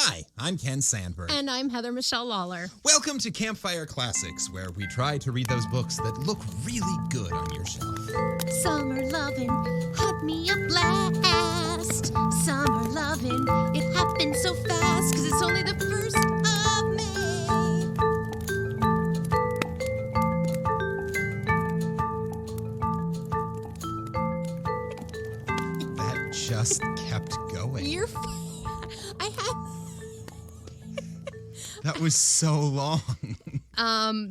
Hi, I'm Ken Sandberg. And I'm Heather Michelle Lawler. Welcome to Campfire Classics, where we try to read those books that look really good on your shelf. Summer lovin' had me a blast. Summer lovin', it happened so fast, 'cause it's only the 1st of May. That just kept going. That was so long.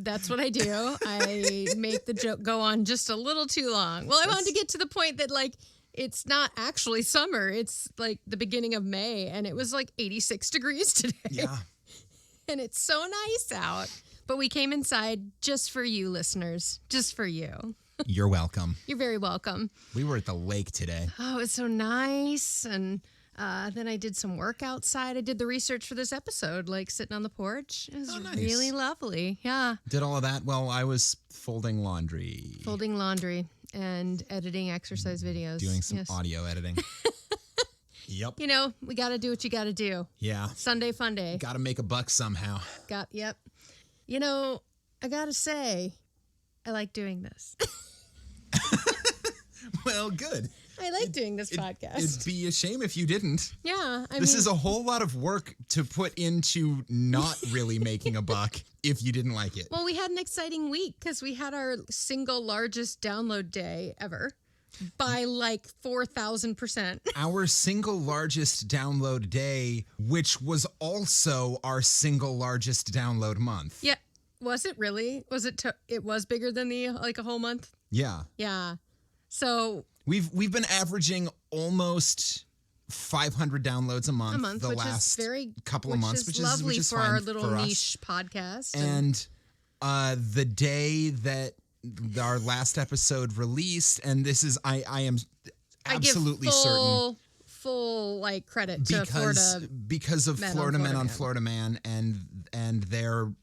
That's what I do. I make the joke go on just a little too long. Well, I wanted to get to the point that, like, it's not actually summer. It's, like, the beginning of May, and it was, like, 86 degrees today. Yeah. And it's so nice out. But we came inside just for you, listeners. Just for you. You're welcome. You're very welcome. We were at the lake today. Oh, it's so nice. And then I did some work outside. I did the research for this episode, like sitting on the porch. It was really lovely. Yeah. Did all of that while I was folding laundry. Folding laundry and editing exercise videos. Doing some audio editing. Yep. You know, we got to do what you got to do. Yeah. Sunday fun day. Got to make a buck somehow. Yep. You know, I got to say, I like doing this. Well, good. I like doing this podcast. It'd be a shame if you didn't. Yeah. This is a whole lot of work to put into not really making a buck if you didn't like it. Well, we had an exciting week because we had our single largest download day ever by like 4,000%. Our single largest download day, which was also our single largest download month. Yeah. Was it really? Was it? It was bigger than the like a whole month? Yeah. Yeah. So we've been averaging almost 500 downloads a month the which last is very, couple of months, which is lovely for fine our little for niche podcast. And the day that our last episode released, and this is I am absolutely certain. Full like credit to Florida because of Florida Men on Florida Man and their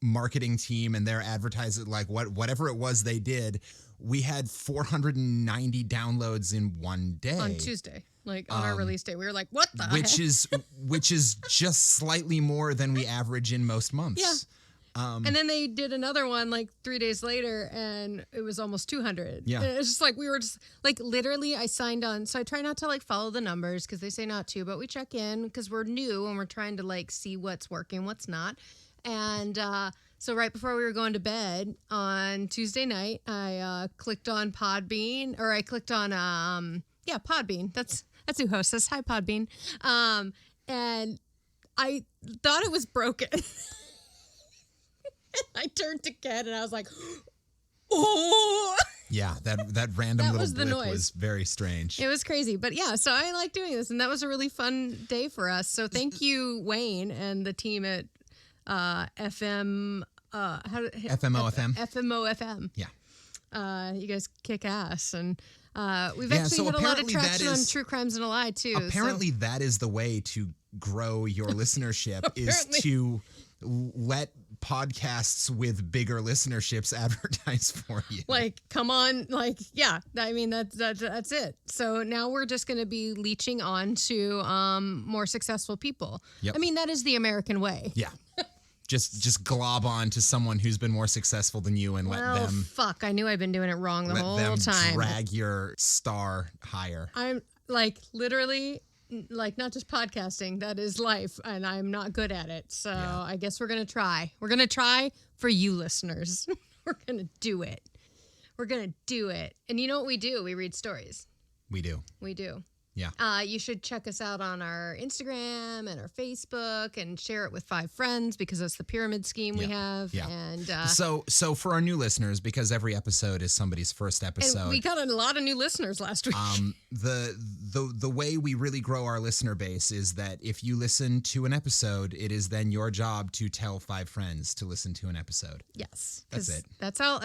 marketing team and their advertising, like whatever it was they did. We had 490 downloads in one day on Tuesday, like on our release day. We were like, "What the?" Which is just slightly more than we average in most months. Yeah. And then they did another one like 3 days later, and it was almost 200. Yeah. And it's just like we were just like literally. I signed on, so I try not to like follow the numbers because they say not to, but we check in because we're new and we're trying to like see what's working, what's not, and. So right before we were going to bed on Tuesday night, I clicked on Podbean, or I clicked on Podbean. That's who hosts us. Hi, Podbean. And I thought it was broken. I turned to Ken and I was like, "Oh!" Yeah, that random that little was the blip noise. was very strange. It was crazy, but yeah. So I like doing this, and that was a really fun day for us. So thank you, Wayne, and the team at. FMOFM. FMOFM. Yeah. You guys kick ass. And we've actually had a lot of traction on True Crimes and a Lie, too. Apparently that is the way to grow your listenership is to let podcasts with bigger listenerships advertise for you. Like, come on. Like, yeah. I mean, that's it. So now we're just going to be leeching on to more successful people. Yep. I mean, that is the American way. Yeah. Just glob on to someone who's been more successful than you and let them... fuck. I knew I'd been doing it wrong the whole time. Let them drag your star higher. I'm, like, literally, like, not just podcasting. That is life, and I'm not good at it. So I guess we're going to try. We're going to try for you listeners. We're going to do it. We're going to do it. And you know what we do? We read stories. We do. We do. Yeah. You should check us out on our Instagram and our Facebook and share it with 5 friends because that's the pyramid scheme we have. Yeah. And so for our new listeners, because every episode is somebody's first episode. And we got a lot of new listeners last week. The way we really grow our listener base is that if you listen to an episode, it is then your job to tell 5 friends to listen to an episode. Yes. That's it. That's all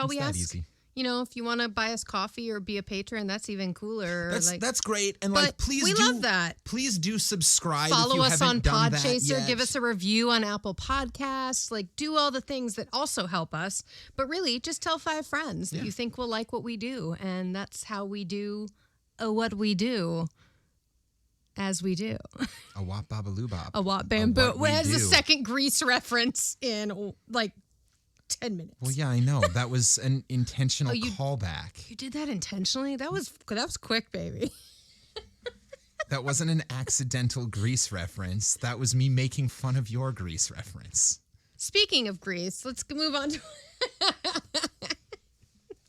we ask. Easy. You know, if you want to buy us coffee or be a patron, that's even cooler. That's great. And but please love that. Please do subscribe. Follow us on Podchaser. Give us a review on Apple Podcasts. Like, do all the things that also help us. But really, just tell 5 friends that you think will like what we do. And that's how we do what we do. As we do. A wop babaloo bop. A wop bamboo. we Where's the do. second Grease reference in like 10 minutes? Well, yeah, I know. That was an intentional callback. You did that intentionally? That was quick, baby. That wasn't an accidental Grease reference. That was me making fun of your Grease reference. Speaking of Grease, let's move on to...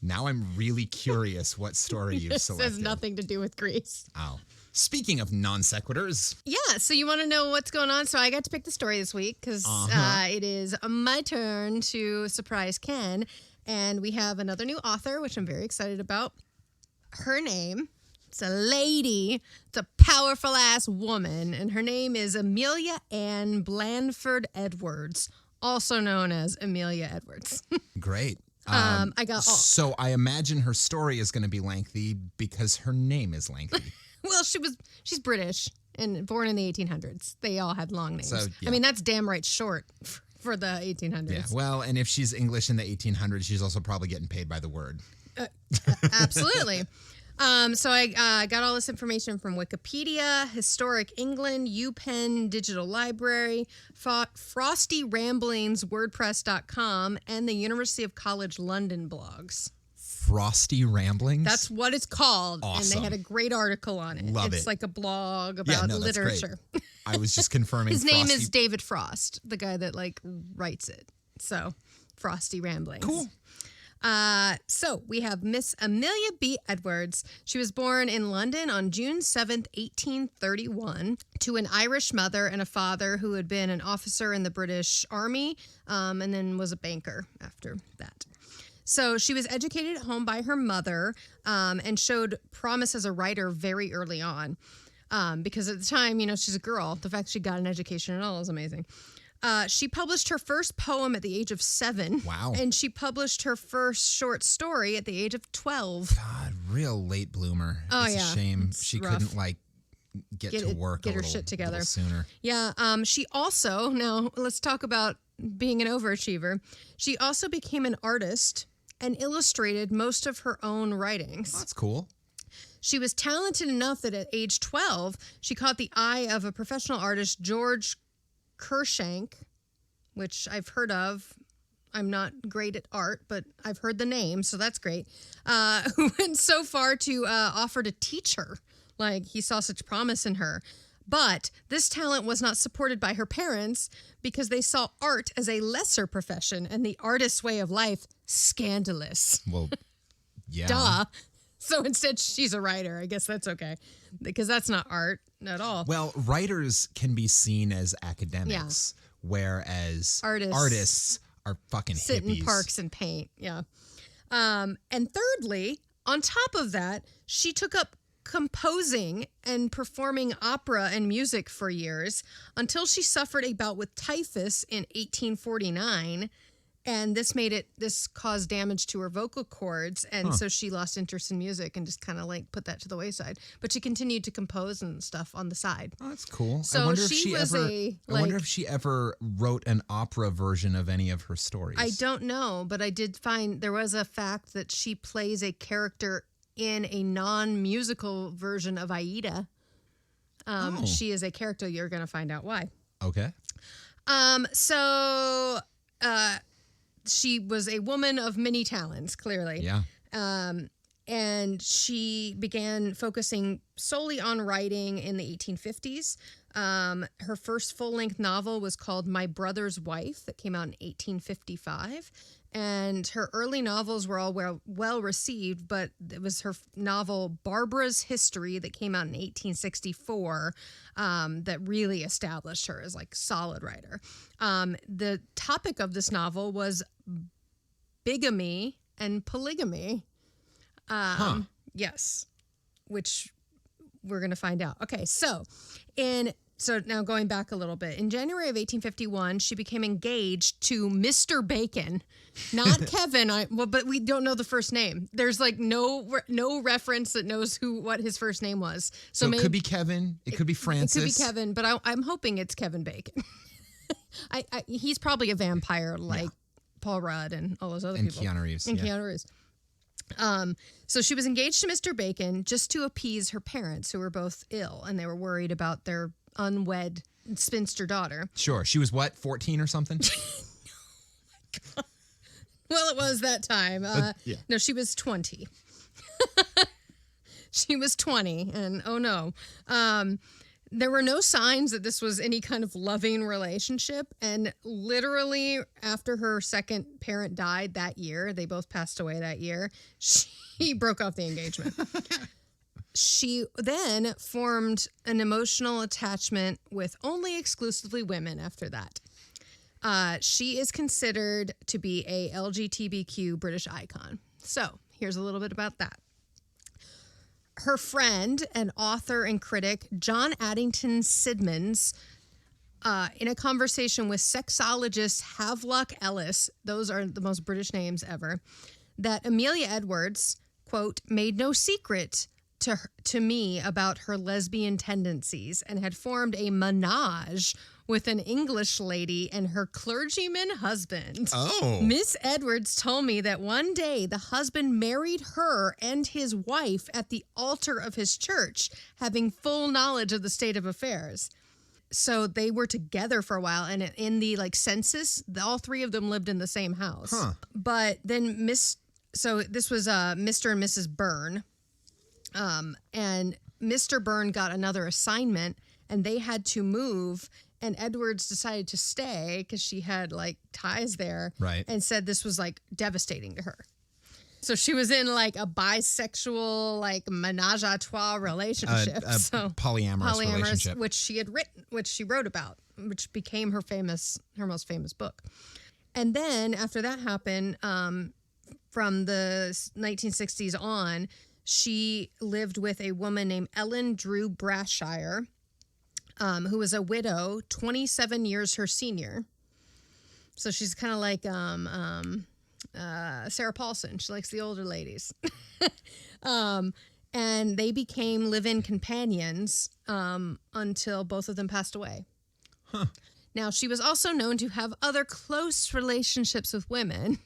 Now I'm really curious what story you've This selected. has nothing to do with Grease. Oh. Speaking of non-sequiturs. Yeah, so you want to know what's going on? So I got to pick the story this week because it is my turn to surprise Ken. And we have another new author, which I'm very excited about. Her name, it's a lady. It's a powerful-ass woman. And her name is Amelia Ann Blandford Edwards, also known as Amelia Edwards. Great. I got all... So I imagine her story is going to be lengthy because her name is lengthy. Well, she's British and born in the 1800s. They all had long names. So, yeah. I mean, that's damn right short for the 1800s. Yeah, well, and if she's English in the 1800s, she's also probably getting paid by the word. Absolutely. So I got all this information from Wikipedia, Historic England, UPenn Digital Library, Frosty Ramblings, WordPress.com, and the University of College London blogs. Frosty Ramblings? That's what it's called. Awesome. And they had a great article on it. Love it's it. like a blog about literature. That's great. I was just confirming. His name is David Frost, the guy that like writes it. So, Frosty Ramblings. Cool. So we have Miss Amelia B Edwards. She was born in London on June 7th, 1831, to an Irish mother and a father who had been an officer in the British Army, and then was a banker after that. So she was educated at home by her mother, and showed promise as a writer very early on. Because at the time, she's a girl. The fact she got an education at all is amazing. She published her first poem at the age of 7. Wow. And she published her first short story at the age of 12. God, real late bloomer. Oh, it's yeah. a shame It's she rough. couldn't get to work get a her little, shit together. little sooner. Yeah. She also, now let's talk about being an overachiever. She also became an artist and illustrated most of her own writings. That's cool. She was talented enough that at age 12, she caught the eye of a professional artist, George Kershank, which I've heard of. I'm not great at art, but I've heard the name, so that's great. Who went so far to offer to teach her. Like, he saw such promise in her. But this talent was not supported by her parents because they saw art as a lesser profession and the artist's way of life scandalous. Well, yeah. Duh. So instead, she's a writer. I guess that's okay because that's not art at all. Well, writers can be seen as academics, whereas artists are fucking sit hippies. in parks and paint. Yeah. And thirdly, on top of that, she took up composing and performing opera and music for years until she suffered a bout with typhus in 1849. And this caused damage to her vocal cords. And so she lost interest in music and just kind of put that to the wayside. But she continued to compose and stuff on the side. Oh, that's cool. So I wonder if she ever wrote an opera version of any of her stories. I don't know, but I did find there was a fact that she plays a character in a non-musical version of Aida. She is a character. You're going to find out why. Okay. She was a woman of many talents, clearly. Yeah. And she began focusing solely on writing in the 1850s. Her first full-length novel was called My Brother's Wife that came out in 1855. And her early novels were all well received, but it was her novel Barbara's History that came out in 1864 that really established her as solid writer. The topic of this novel was bigamy and polygamy. Yes, which we're going to find out. Okay, so now going back a little bit, in January of 1851, she became engaged to Mr. Bacon, not Kevin. But we don't know the first name. There's no reference that knows what his first name was. So it could be Kevin. It could be Francis. It could be Kevin, but I'm hoping it's Kevin Bacon. He's probably a vampire like Paul Rudd and all those other people. Keanu Reeves. Keanu Reeves. So she was engaged to Mr. Bacon just to appease her parents, who were both ill, and they were worried about their unwed spinster daughter. Sure. She was what, 14 or something? Well, it was that time. Yeah. No, she was 20. She was 20, and oh no. There were no signs that this was any kind of loving relationship, and literally after her second parent died that year, they both passed away that year, she broke off the engagement. She then formed an emotional attachment with only exclusively women after that. She is considered to be a LGBTQ British icon. So here's a little bit about that. Her friend and author and critic, John Addington Sidmans, in a conversation with sexologist Havelock Ellis, those are the most British names ever, that Amelia Edwards, quote, made no secret to me about her lesbian tendencies and had formed a menage with an English lady and her clergyman husband. Oh. Miss Edwards told me that one day the husband married her and his wife at the altar of his church, having full knowledge of the state of affairs. So they were together for a while, and in the census, all three of them lived in the same house. Huh. But then so this was Mr. and Mrs. Byrne. And Mr. Byrne got another assignment, and they had to move, and Edwards decided to stay because she had ties there, right? And said this was devastating to her. So she was in a bisexual menage a trois relationship, so polyamorous relationship, which she had written, which she wrote about, which became her most famous book. And then after that happened, from the 1960s on, she lived with a woman named Ellen Drew Brasshire, who was a widow, 27 years her senior. So she's kind of like Sarah Paulson. She likes the older ladies. And they became live-in companions until both of them passed away. Huh. Now, she was also known to have other close relationships with women.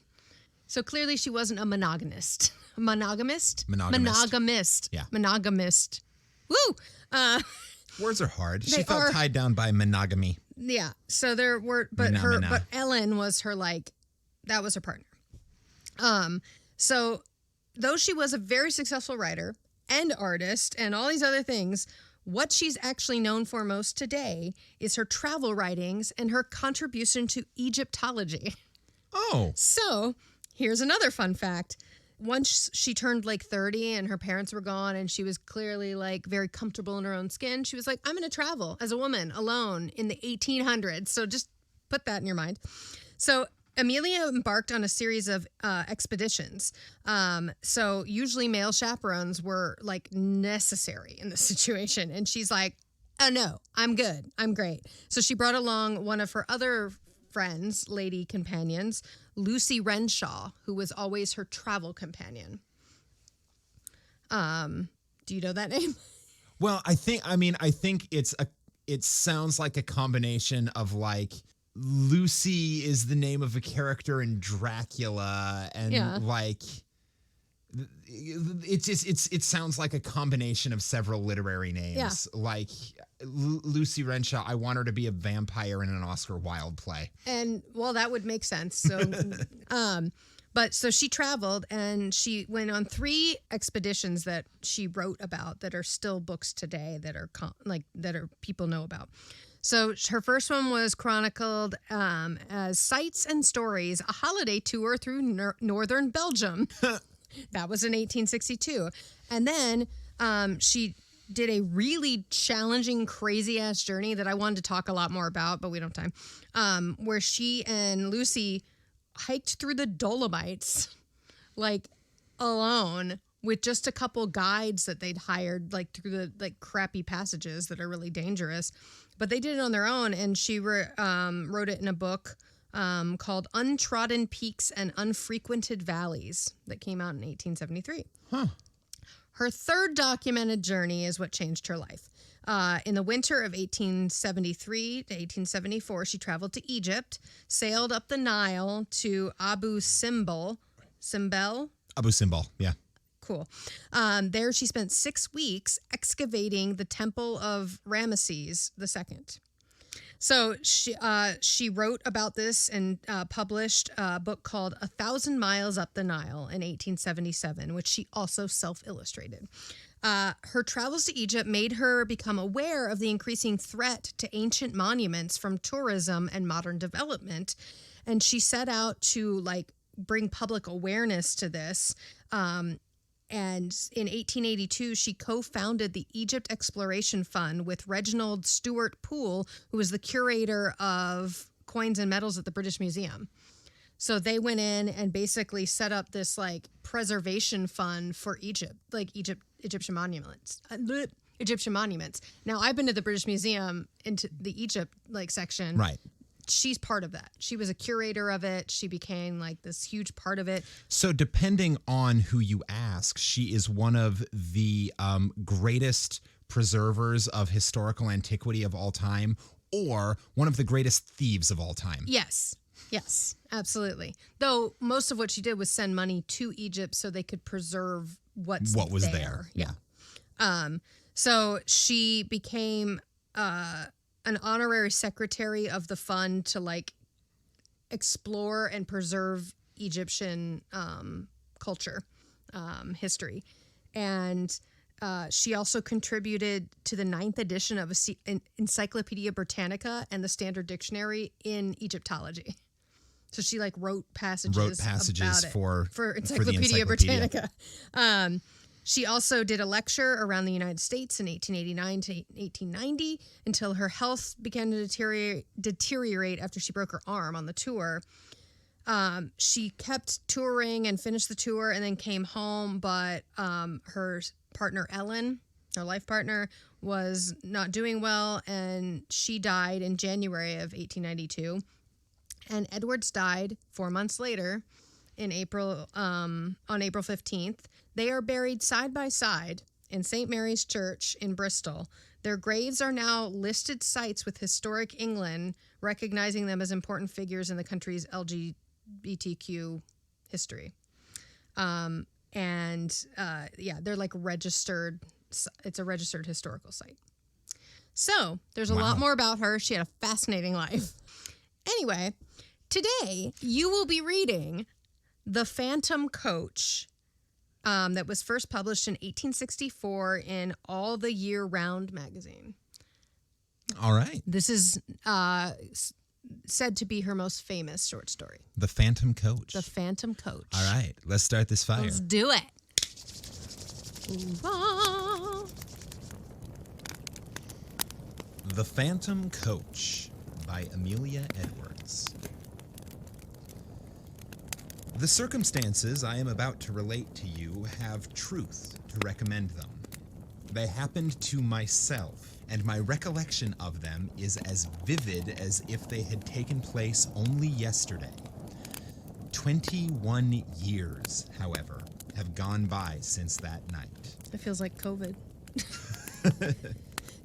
So clearly she wasn't a monogamist. Monogamist? Yeah. Monogamist. Woo! Words are hard. She felt tied down by monogamy. Yeah. So there were, but Ellen was her that was her partner. So though she was a very successful writer and artist and all these other things, what she's actually known for most today is her travel writings and her contribution to Egyptology. Oh. So here's another fun fact. Once she turned 30 and her parents were gone and she was clearly very comfortable in her own skin, she was like, I'm going to travel as a woman alone in the 1800s. So just put that in your mind. So Amelia embarked on a series of expeditions. So usually male chaperones were necessary in this situation. And she's like, oh no, I'm good. I'm great. So she brought along one of her other friends, lady companions, Lucy Renshaw, who was always her travel companion. Do you know that name? Well, I think it sounds like a combination of Lucy is the name of a character in Dracula, and it sounds like a combination of several literary names. Yeah. Lucy Renshaw, I want her to be a vampire in an Oscar Wilde play. And well, that would make sense. So, so she traveled and she went on 3 expeditions that she wrote about that are still books today that are people know about. So her first one was chronicled as Sights and Stories, a holiday tour through northern Belgium. That was in 1862. And then she did a really challenging, crazy-ass journey that I wanted to talk a lot more about, but we don't have time, where she and Lucy hiked through the Dolomites, alone, with just a couple guides that they'd hired, through the crappy passages that are really dangerous. But they did it on their own, and she wrote it in a book called Untrodden Peaks and Unfrequented Valleys that came out in 1873. Huh. Her third documented journey is what changed her life. In the winter of 1873 to 1874, she traveled to Egypt, sailed up the Nile to Abu Simbel, Abu Simbel, yeah. Cool. There she spent 6 weeks excavating the temple of Ramesses II. So she wrote about this and published a book called 1,000 Miles Up the Nile in 1877, which she also self-illustrated. Her travels to Egypt made her become aware of the increasing threat to ancient monuments from tourism and modern development. And she set out to bring public awareness to this. And in 1882, she co-founded the Egypt Exploration Fund with Reginald Stewart Poole, who was the curator of coins and medals at the British Museum. So they went in and basically set up this preservation fund for Egypt, Egyptian monuments. Now, I've been to the British Museum into the Egypt section. Right. She's part of that. She was a curator of it. She became this huge part of it. So depending on who you ask, she is one of the greatest preservers of historical antiquity of all time, or one of the greatest thieves of all time. Yes, absolutely. Though most of what she did was send money to Egypt so they could preserve what was there. Yeah. So she became an honorary secretary of the fund to explore and preserve Egyptian culture, history. And she also contributed to the 9th edition of Encyclopedia Britannica and the Standard Dictionary in Egyptology. So she wrote passages about it for Encyclopedia Britannica. She also did a lecture around the United States in 1889 to 1890 until her health began to deteriorate after she broke her arm on the tour. She kept touring and finished the tour and then came home, but her partner, Ellen, her life partner, was not doing well, and she died in January of 1892. And Edwards died 4 months later on April 15th. They are buried side by side in St. Mary's Church in Bristol. Their graves are now listed sites with Historic England, recognizing them as important figures in the country's LGBTQ history. They're registered. It's a registered historical site. So there's a lot more about her. She had a fascinating life. Anyway, today you will be reading The Phantom Coach, that was first published in 1864 in All the Year Round magazine. All right. This is said to be her most famous short story. The Phantom Coach. The Phantom Coach. All right. Let's start this fire. Let's do it. Ooh-ah. The Phantom Coach by Amelia Edwards. The circumstances I am about to relate to you have truth to recommend them. They happened to myself, and my recollection of them is as vivid as if they had taken place only yesterday. 21 years, however, have gone by since that night. It feels like COVID.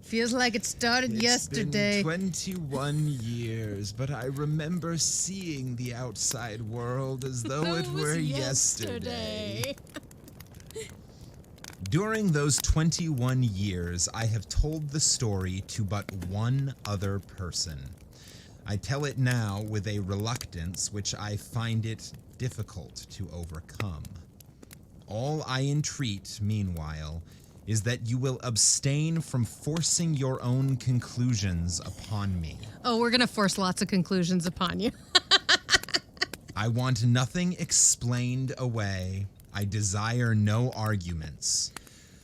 Feels like it started yesterday. It's been 21 years, but I remember seeing the outside world as though it were yesterday. During those 21 years, I have told the story to but one other person. I tell it now with a reluctance which I find it difficult to overcome. All I entreat, meanwhile, is that you will abstain from forcing your own conclusions upon me. Oh, we're going to force lots of conclusions upon you. I want nothing explained away. I desire no arguments.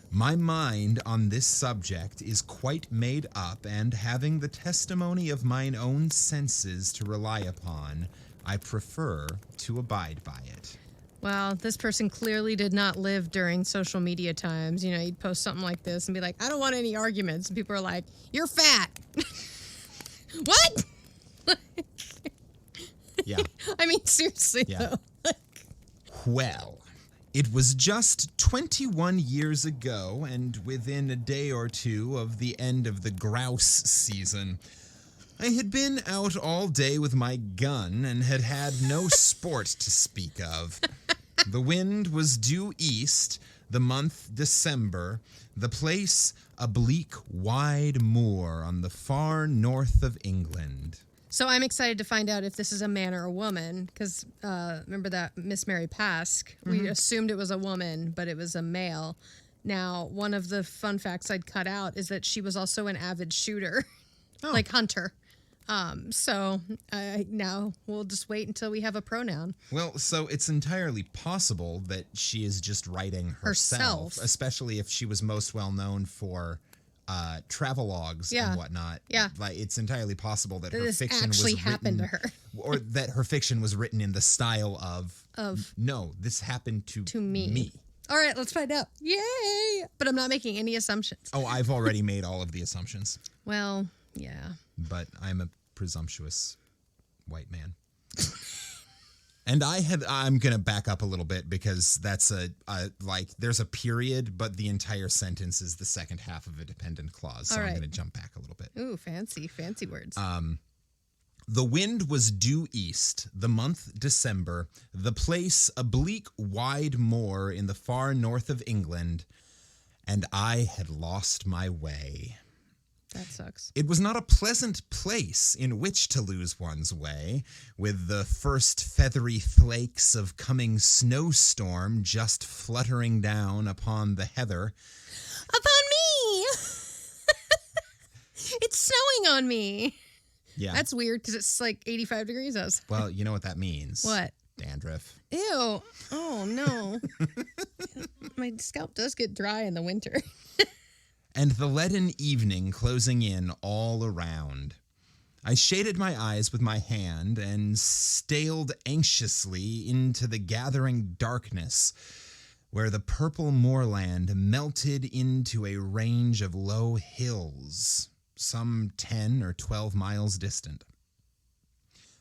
My mind on this subject is quite made up, and having the testimony of mine own senses to rely upon, I prefer to abide by it. Well, this person clearly did not live during social media times. You know, you'd post something like this and be like, I don't want any arguments. And people are like, you're fat. What? Yeah. I mean, seriously, though. Well, it was just 21 years ago, and within a day or two of the end of the grouse season. I had been out all day with my gun and had had no sport to speak of. The wind was due east, the month December, the place a bleak, wide moor on the far north of England. So I'm excited to find out if this is a man or a woman, because remember that Miss Mary Pask? We assumed it was a woman, but it was a male. Now, one of the fun facts I'd cut out is that she was also an avid shooter, like hunter. So now we'll just wait until we have a pronoun. Well, so it's entirely possible that she is just writing herself. Especially if she was most well known for travelogues and whatnot. Yeah. Like, it's entirely possible that her This fiction actually was happened written, to her. or that her fiction was written in the style of no, this happened to me. All right, let's find out. Yay! But I'm not making any assumptions. Oh, I've already made all of the assumptions. Well, yeah. But I'm a presumptuous white man. And I'm going to back up a little bit because that's there's a period, but the entire sentence is the second half of a dependent clause. So I'm going to jump back a little bit. Ooh, fancy words. The wind was due east, the month December, the place a bleak, wide moor in the far north of England, and I had lost my way. That sucks. It was not a pleasant place in which to lose one's way, with the first feathery flakes of coming snowstorm just fluttering down upon the heather. Upon me! It's snowing on me. Yeah. That's weird because it's like 85 degrees out. Well, you know what that means. What? Dandruff. Ew. Oh, no. My scalp does get dry in the winter. And the leaden evening closing in all around. I shaded my eyes with my hand and staled anxiously into the gathering darkness, where the purple moorland melted into a range of low hills, some 10 or 12 miles distant.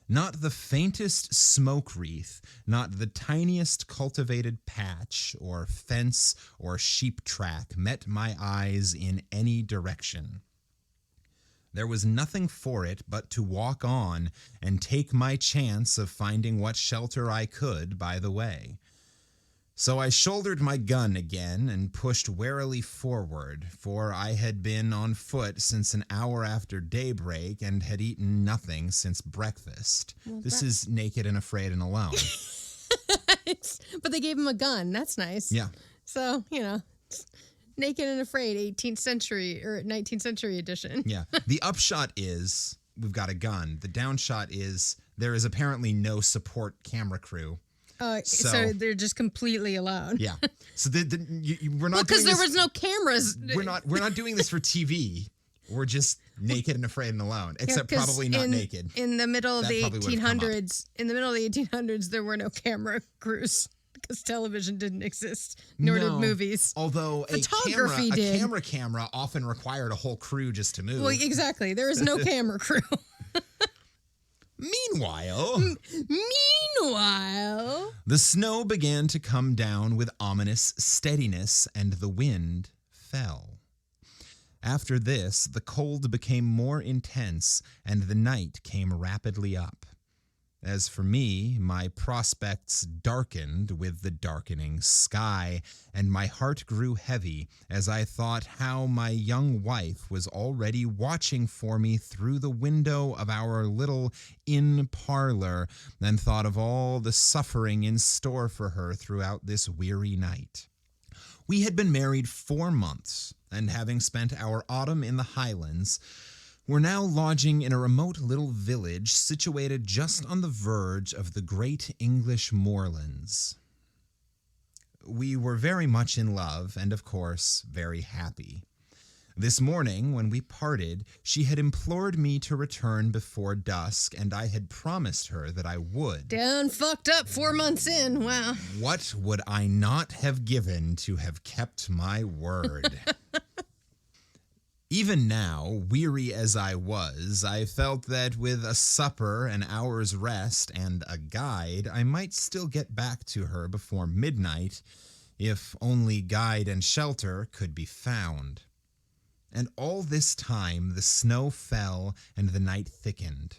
Not the faintest smoke wreath, not the tiniest cultivated patch or fence or sheep track met my eyes in any direction. There was nothing for it but to walk on and take my chance of finding what shelter I could by the way. So I shouldered my gun again and pushed warily forward, for I had been on foot since an hour after daybreak and had eaten nothing since breakfast. Well, this is Naked and Afraid and Alone. But they gave him a gun. That's nice. Yeah. So, Naked and Afraid, 18th century or 19th century edition. Yeah. The upshot is we've got a gun. The downshot is there is apparently no support camera crew. So they're just completely alone. Yeah. So we're not because there was no cameras. We're not doing this for TV. We're just naked and afraid and alone. Except probably not naked. In the middle of the 1800s, there were no camera crews because television didn't exist, nor did movies. Although photography a camera often required a whole crew just to move. Well, exactly. There is no camera crew. Meanwhile, the snow began to come down with ominous steadiness, and the wind fell. After this, the cold became more intense, and the night came rapidly up. As for me, my prospects darkened with the darkening sky, and my heart grew heavy as I thought how my young wife was already watching for me through the window of our little inn parlor, and thought of all the suffering in store for her throughout this weary night. We had been married 4 months, and having spent our autumn in the Highlands, were now lodging in a remote little village situated just on the verge of the great English moorlands. We were very much in love and, of course, very happy. This morning, when we parted, she had implored me to return before dusk, and I had promised her that I would. Done fucked up 4 months in. Wow. What would I not have given to have kept my word? Even now, weary as I was, I felt that with a supper, an hour's rest, and a guide, I might still get back to her before midnight, if only guide and shelter could be found. And all this time the snow fell and the night thickened.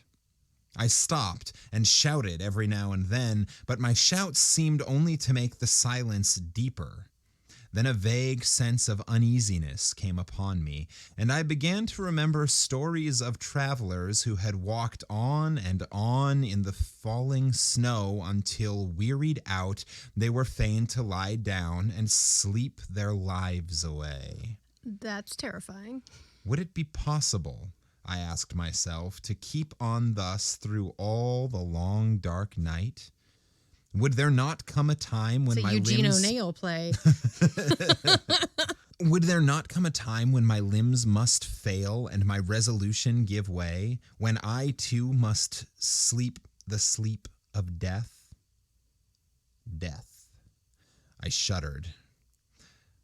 I stopped and shouted every now and then, but my shouts seemed only to make the silence deeper. Then a vague sense of uneasiness came upon me, and I began to remember stories of travelers who had walked on and on in the falling snow until, wearied out, they were fain to lie down and sleep their lives away. That's terrifying. Would it be possible, I asked myself, to keep on thus through all the long dark night? Would there not come a time when it's a my Eugene limbs... O'Neill play. Would there not come a time when my limbs must fail and my resolution give way, when I too must sleep the sleep of death? Death. I shuddered.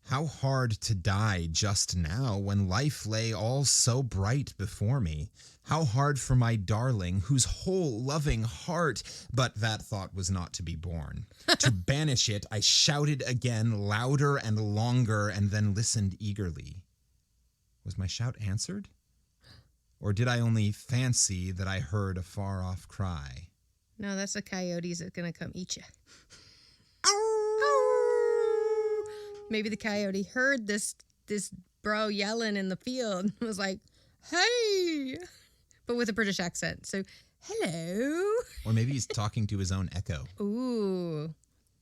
How hard to die just now when life lay all so bright before me. How hard for my darling, whose whole loving heart, but that thought was not to be borne. To banish it, I shouted again, louder and longer, and then listened eagerly. Was my shout answered? Or did I only fancy that I heard a far-off cry? No, that's the coyotes that's going to come eat you. Maybe the coyote heard this bro yelling in the field and was like, hey, but with a British accent. So, hello. Or maybe he's talking to his own echo. Ooh,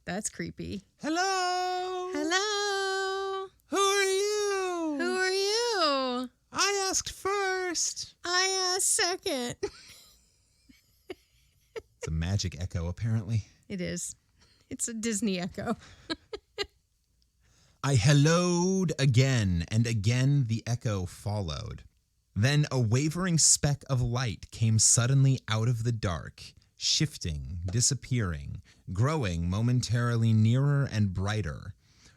that's creepy. Hello. Hello. Who are you? Who are you? I asked first. I asked second. It's a magic echo, apparently. It is. It's a Disney echo. I helloed again, and again the echo followed. Then a wavering speck of light came suddenly out of the dark, shifting, disappearing, growing momentarily nearer and brighter.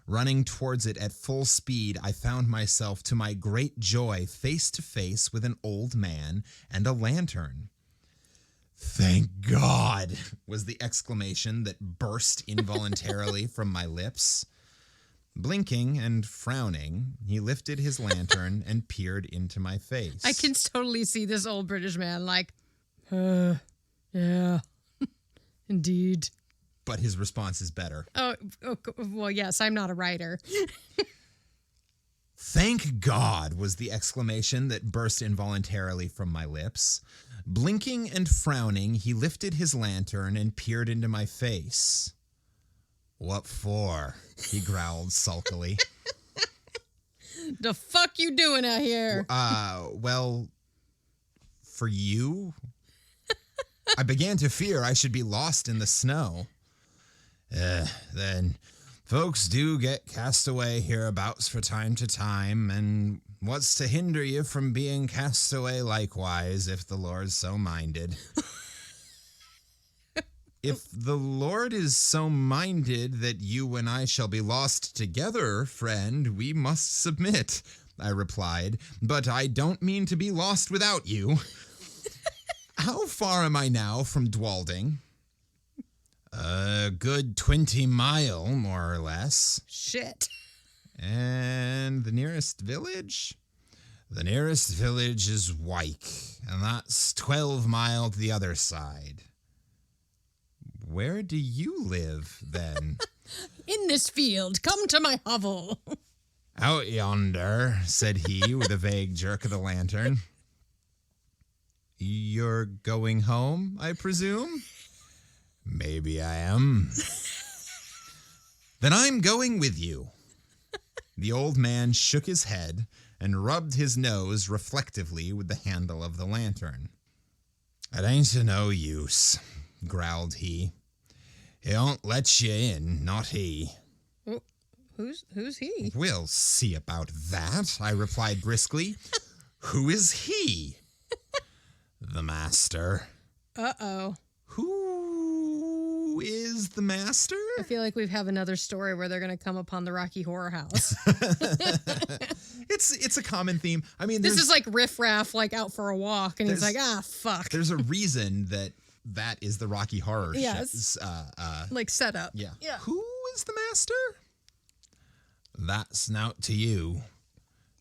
Running towards it at full speed, I found myself, to my great joy, face to face with an old man and a lantern. "Thank God," was the exclamation that burst involuntarily from my lips. Blinking and frowning, he lifted his lantern and peered into my face. I can totally see this old British man like, yeah, indeed. But his response is better. Oh, well, yes, I'm not a writer. "Thank God," was the exclamation that burst involuntarily from my lips. Blinking and frowning, he lifted his lantern and peered into my face. "What for?" he growled sulkily. The fuck you doing out here? Well, for you? I began to fear I should be lost in the snow. Then folks do get cast away hereabouts for time to time, and what's to hinder you from being cast away likewise, if the Lord's so minded? "If the Lord is so minded that you and I shall be lost together, friend, we must submit," I replied, "but I don't mean to be lost without you. How far am I now from Dwalding?" "A good 20 mile, more or less." Shit. "And the nearest village?" "The nearest village is Wyke, and that's 12 mile to the other side." "Where do you live, then?" In this field, come to my hovel. "Out yonder," said he with a vague jerk of the lantern. "You're going home, I presume?" "Maybe I am." "Then I'm going with you." The old man shook his head and rubbed his nose reflectively with the handle of the lantern. "It ain't of no use," growled he. "He don't let you in, not he." Who's he? "We'll see about that," I replied briskly. "Who is he?" "The master." Uh-oh. "Who is the master?" I feel like we have another story where they're going to come upon the Rocky Horror House. It's a common theme. I mean, this is like Riff Raff, like out for a walk, and he's like, fuck. There's a reason that is the Rocky Horror. Yes. Like setup. Yeah. Yeah. Who is the master? "That's nought to you,"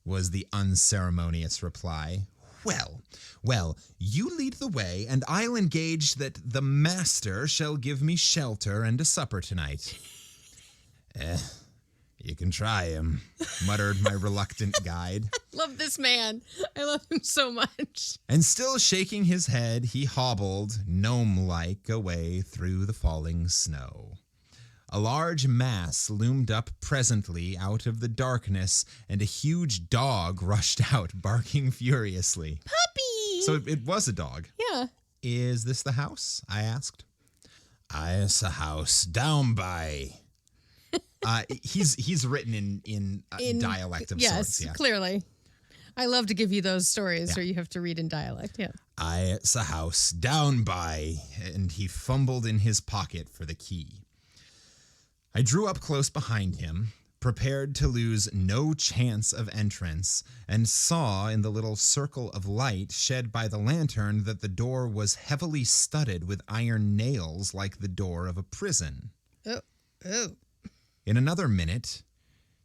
was the unceremonious reply. Well, you lead the way, and I'll engage that the master shall give me shelter and a supper tonight. You can try him, muttered my reluctant guide. Love this man. I love him so much. And still shaking his head, he hobbled, gnome-like, away through the falling snow. A large mass loomed up presently out of the darkness, and a huge dog rushed out, barking furiously. Puppy! So it was a dog. Yeah. Is this the house? I asked. It's a house down by... he's written in dialect of sorts. Yes, clearly. I love to give you those stories where you have to read in dialect. Yeah. It's a house down by, and he fumbled in his pocket for the key. I drew up close behind him, prepared to lose no chance of entrance, and saw in the little circle of light shed by the lantern that the door was heavily studded with iron nails like the door of a prison. Oh. In another minute,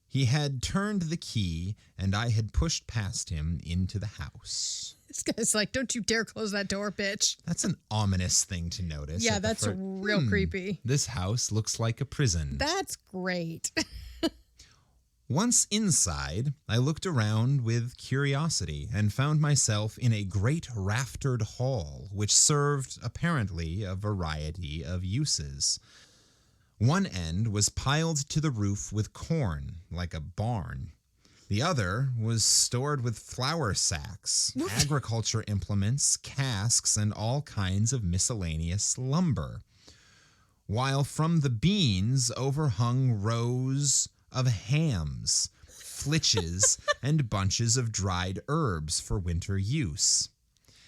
he had turned the key, and I had pushed past him into the house. This guy's like, don't you dare close that door, bitch. That's an ominous thing to notice. Yeah, that's real creepy. This house looks like a prison. That's great. Once inside, I looked around with curiosity and found myself in a great raftered hall, which served, apparently, a variety of uses. One end was piled to the roof with corn, like a barn. The other was stored with flour sacks, agriculture implements, casks, and all kinds of miscellaneous lumber. While from the beams overhung rows of hams, flitches, and bunches of dried herbs for winter use.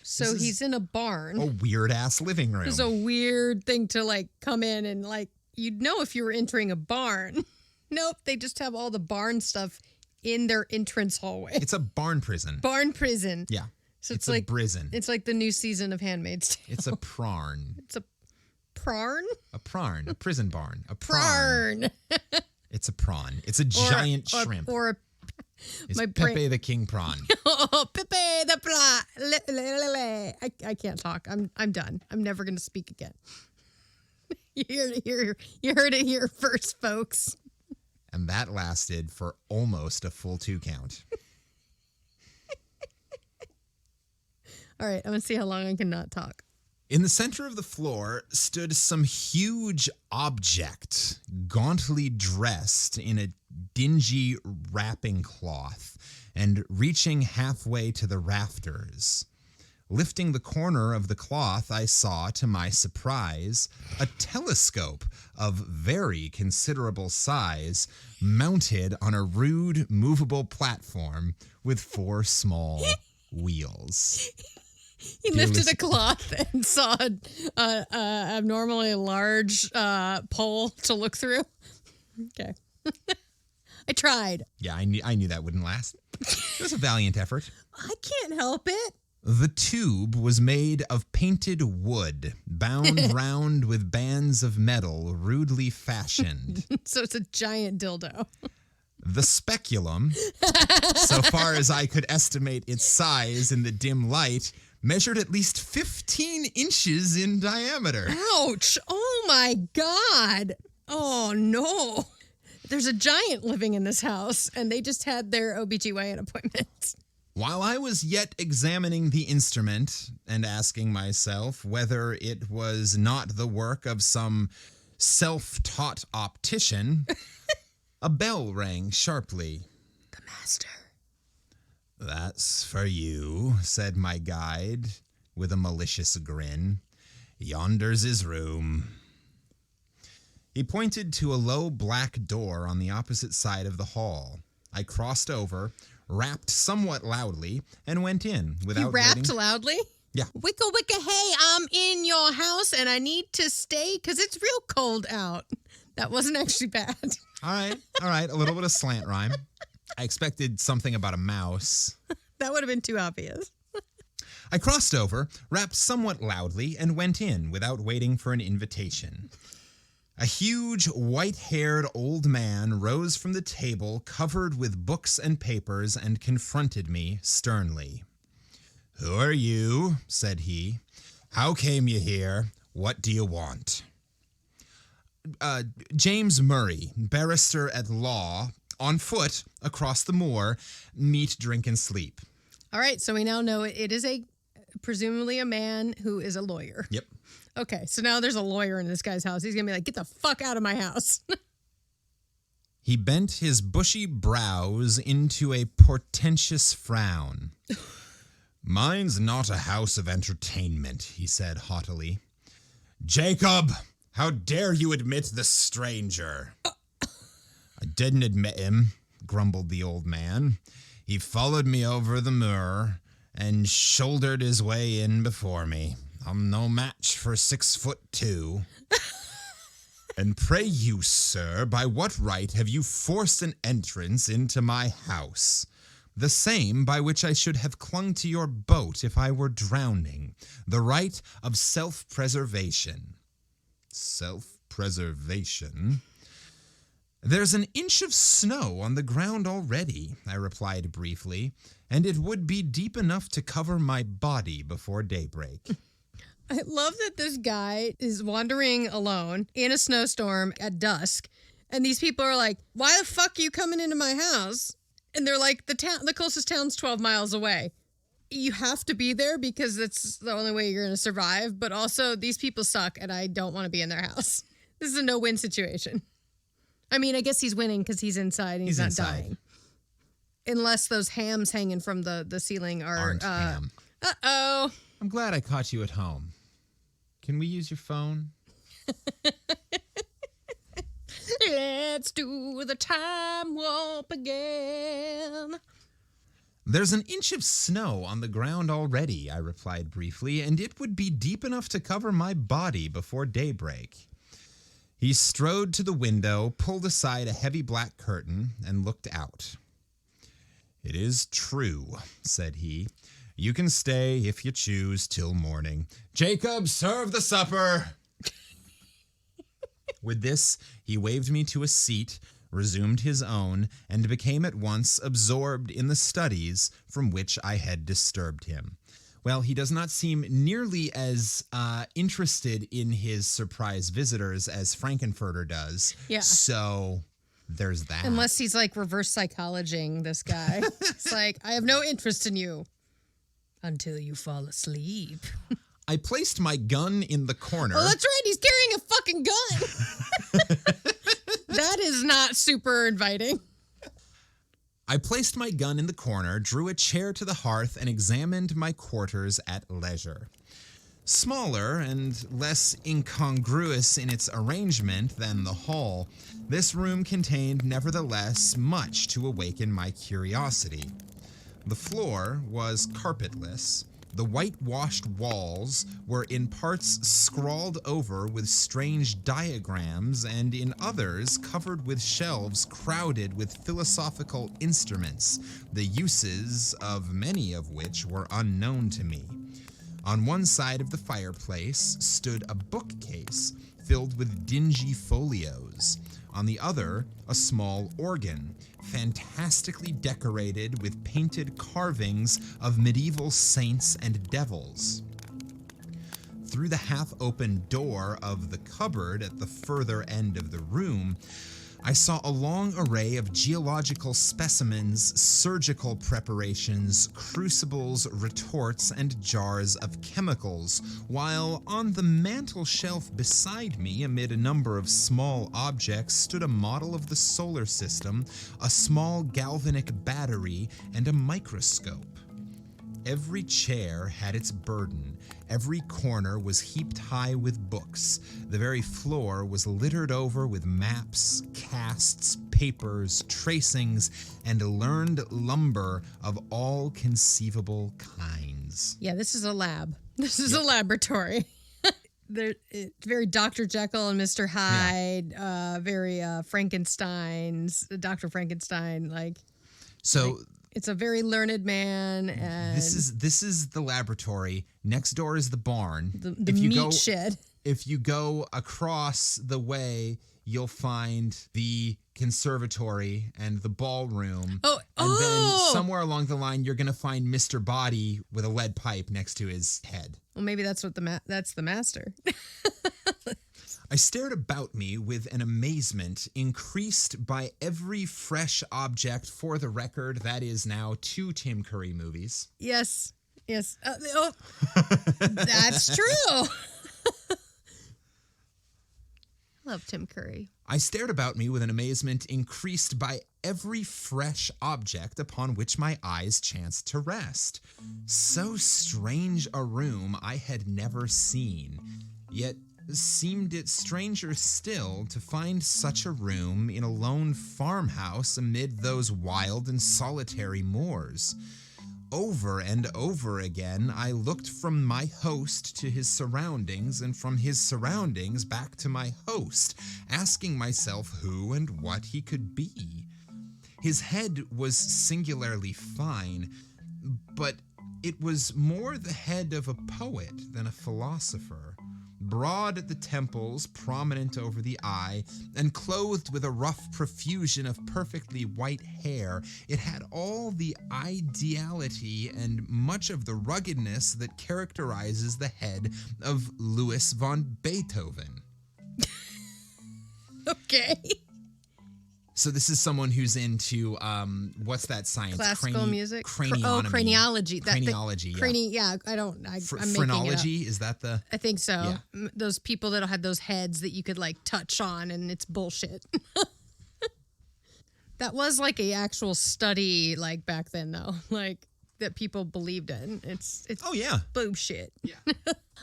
So he's in a barn. A weird-ass living room. It's a weird thing to, like, come in and, like, you'd know if you were entering a barn. Nope, they just have all the barn stuff in their entrance hallway. It's a barn prison. Barn prison. Yeah. So it's like a prison. It's like the new season of Handmaid's Tale. It's a prarn. It's a prarn? A prarn. A prison barn. A Prarn. It's a prawn. It's a giant shrimp. It's Pepe the King Prawn. Oh, Pepe the Prawn. I can't talk. I'm done. I'm never going to speak again. You heard it here first, folks. And that lasted for almost a full 2 count. All right, I'm going to see how long I can not talk. In the center of the floor stood some huge object, gauntly dressed in a dingy wrapping cloth and reaching halfway to the rafters. Lifting the corner of the cloth, I saw, to my surprise, a telescope of very considerable size mounted on a rude, movable platform with 4 small wheels. He lifted a cloth and saw a abnormally large pole to look through. Okay. I tried. Yeah, I knew that wouldn't last. It was a valiant effort. I can't help it. The tube was made of painted wood, bound round with bands of metal, rudely fashioned. So it's a giant dildo. The speculum, so far as I could estimate its size in the dim light, measured at least 15 inches in diameter. Ouch! Oh my God! Oh no! There's a giant living in this house, and they just had their OBGYN appointment. While I was yet examining the instrument and asking myself whether it was not the work of some self-taught optician, a bell rang sharply. The master. "That's for you," said my guide with a malicious grin. "Yonder's his room." He pointed to a low black door on the opposite side of the hall. I crossed over, rapped somewhat loudly, and went in without You rapped waiting. loudly? Yeah. Wicka wicka, hey, I'm in your house and I need to stay because it's real cold out. That wasn't actually bad. All right. A little bit of slant rhyme. I expected something about a mouse. That would have been too obvious. I crossed over, rapped somewhat loudly, and went in without waiting for an invitation. A huge, white-haired old man rose from the table covered with books and papers and confronted me sternly. "Who are you?" said he. "How came you here? What do you want?" James Murray, barrister at law, on foot, across the moor, meet, drink, and sleep. All right, so we now know it is presumably a man who is a lawyer. Yep. Okay, so now there's a lawyer in this guy's house. He's going to be like, get the fuck out of my house. He bent his bushy brows into a portentous frown. "Mine's not a house of entertainment," he said haughtily. "Jacob, how dare you admit the stranger?" "I didn't admit him," grumbled the old man. "He followed me over the moor and shouldered his way in before me. I'm no match for 6'2". "And pray you, sir, by what right have you forced an entrance into my house? The same by which I should have clung to your boat if I were drowning. The right of self-preservation." Self-preservation? "There's an inch of snow on the ground already," I replied briefly, "and it would be deep enough to cover my body before daybreak." I love that this guy is wandering alone in a snowstorm at dusk, and these people are like, "Why the fuck are you coming into my house?" And they're like, the closest town's 12 miles away. You have to be there because that's the only way you're going to survive, but also these people suck, and I don't want to be in their house. This is a no-win situation. I mean, I guess he's winning because he's inside and he's not inside. dying. Unless those hams hanging from the ceiling Aren't ham. Uh-oh. I'm glad I caught you at home. Can we use your phone? Let's do the time warp again. "There's an inch of snow on the ground already," I replied briefly, "and it would be deep enough to cover my body before daybreak." He strode to the window, pulled aside a heavy black curtain, and looked out. "It is true," said he. "You can stay, if you choose, till morning. Jacob, serve the supper." With this, he waved me to a seat, resumed his own, and became at once absorbed in the studies from which I had disturbed him. Well, he does not seem nearly as interested in his surprise visitors as Frankenfurter does. Yeah. So there's that. Unless he's like reverse psychologing this guy. It's like, I have no interest in you until you fall asleep. I placed my gun in the corner. Oh, that's right. He's carrying a fucking gun. That is not super inviting. I placed my gun in the corner, drew a chair to the hearth, and examined my quarters at leisure. Smaller and less incongruous in its arrangement than the hall, this room contained nevertheless much to awaken my curiosity. The floor was carpetless. The whitewashed walls were in parts scrawled over with strange diagrams and in others covered with shelves crowded with philosophical instruments, the uses of many of which were unknown to me. On one side of the fireplace stood a bookcase filled with dingy folios. On the other, a small organ, fantastically decorated with painted carvings of medieval saints and devils. Through the half-open door of the cupboard at the further end of the room, I saw a long array of geological specimens, surgical preparations, crucibles, retorts, and jars of chemicals, while on the mantel shelf beside me, amid a number of small objects, stood a model of the solar system, a small galvanic battery, and a microscope. Every chair had its burden. Every corner was heaped high with books. The very floor was littered over with maps, casts, papers, tracings, and learned lumber of all conceivable kinds. Yeah, this is a lab. This is a laboratory. It's very Dr. Jekyll and Mr. Hyde, very Frankenstein's, Dr. Frankenstein, like. So it's a very learned man, and this is the laboratory. Next door is the barn. The meat shed. If you go across the way, you'll find the conservatory and the ballroom. Oh, And then somewhere along the line, you're going to find Mr. Body with a lead pipe next to his head. Well, maybe that's what that's the master. I stared about me with an amazement increased by every fresh object. For the record, that is now 2 Tim Curry movies. Yes. That's true. Love Tim Curry. I stared about me with an amazement increased by every fresh object upon which my eyes chanced to rest. So strange a room I had never seen, yet seemed it stranger still to find such a room in a lone farmhouse amid those wild and solitary moors. Over and over again, I looked from my host to his surroundings and from his surroundings back to my host, asking myself who and what he could be. His head was singularly fine, but it was more the head of a poet than a philosopher. Broad at the temples, prominent over the eye, and clothed with a rough profusion of perfectly white hair, it had all the ideality and much of the ruggedness that characterizes the head of Louis von Beethoven. Okay. So this is someone who's into, what's that science? Classical music? Craniotomy. Craniology. Craniology, yeah. I'm making phrenology, it up. is that the? I think so. Yeah. Those people that had those heads that you could like touch on and it's bullshit. That was like a actual study like back then though, like that people believed in. It's oh yeah, bullshit. Yeah.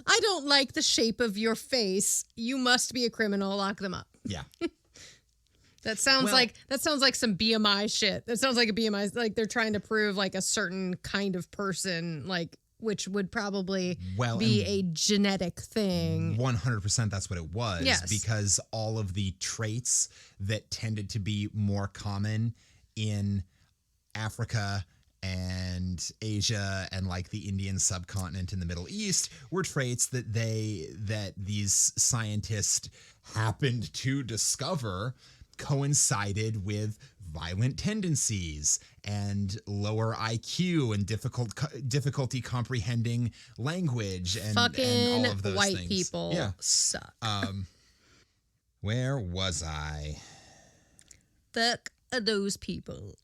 I don't like the shape of your face. You must be a criminal. Lock them up. Yeah. That sounds like some BMI shit. That sounds like a BMI, like they're trying to prove like a certain kind of person, like which would probably be a genetic thing. 100% that's what it was. Yes. Because all of the traits that tended to be more common in Africa and Asia and like the Indian subcontinent in the Middle East were traits that these scientists happened to discover coincided with violent tendencies and lower IQ and difficulty comprehending language and all of those white things. People suck. Where was I? Fuck those people.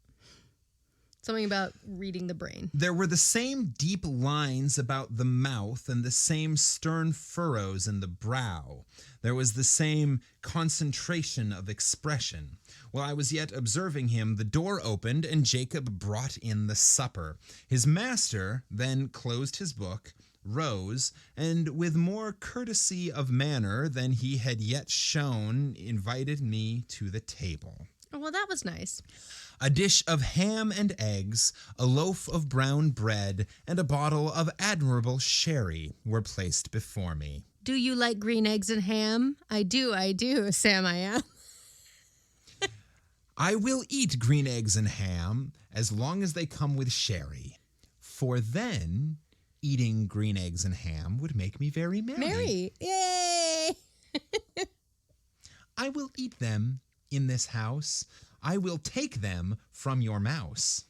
Something about reading the brain. There were the same deep lines about the mouth and the same stern furrows in the brow. There was the same concentration of expression. While I was yet observing him, the door opened and Jacob brought in the supper. His master then closed his book, rose, and with more courtesy of manner than he had yet shown, invited me to the table. Oh, well, that was nice. A dish of ham and eggs, a loaf of brown bread, and a bottle of admirable sherry were placed before me. Do you like green eggs and ham? I do, Sam, I am. I will eat green eggs and ham as long as they come with sherry, for then eating green eggs and ham would make me very merry. Merry, yay! I will eat them in this house. I will take them from your mouse.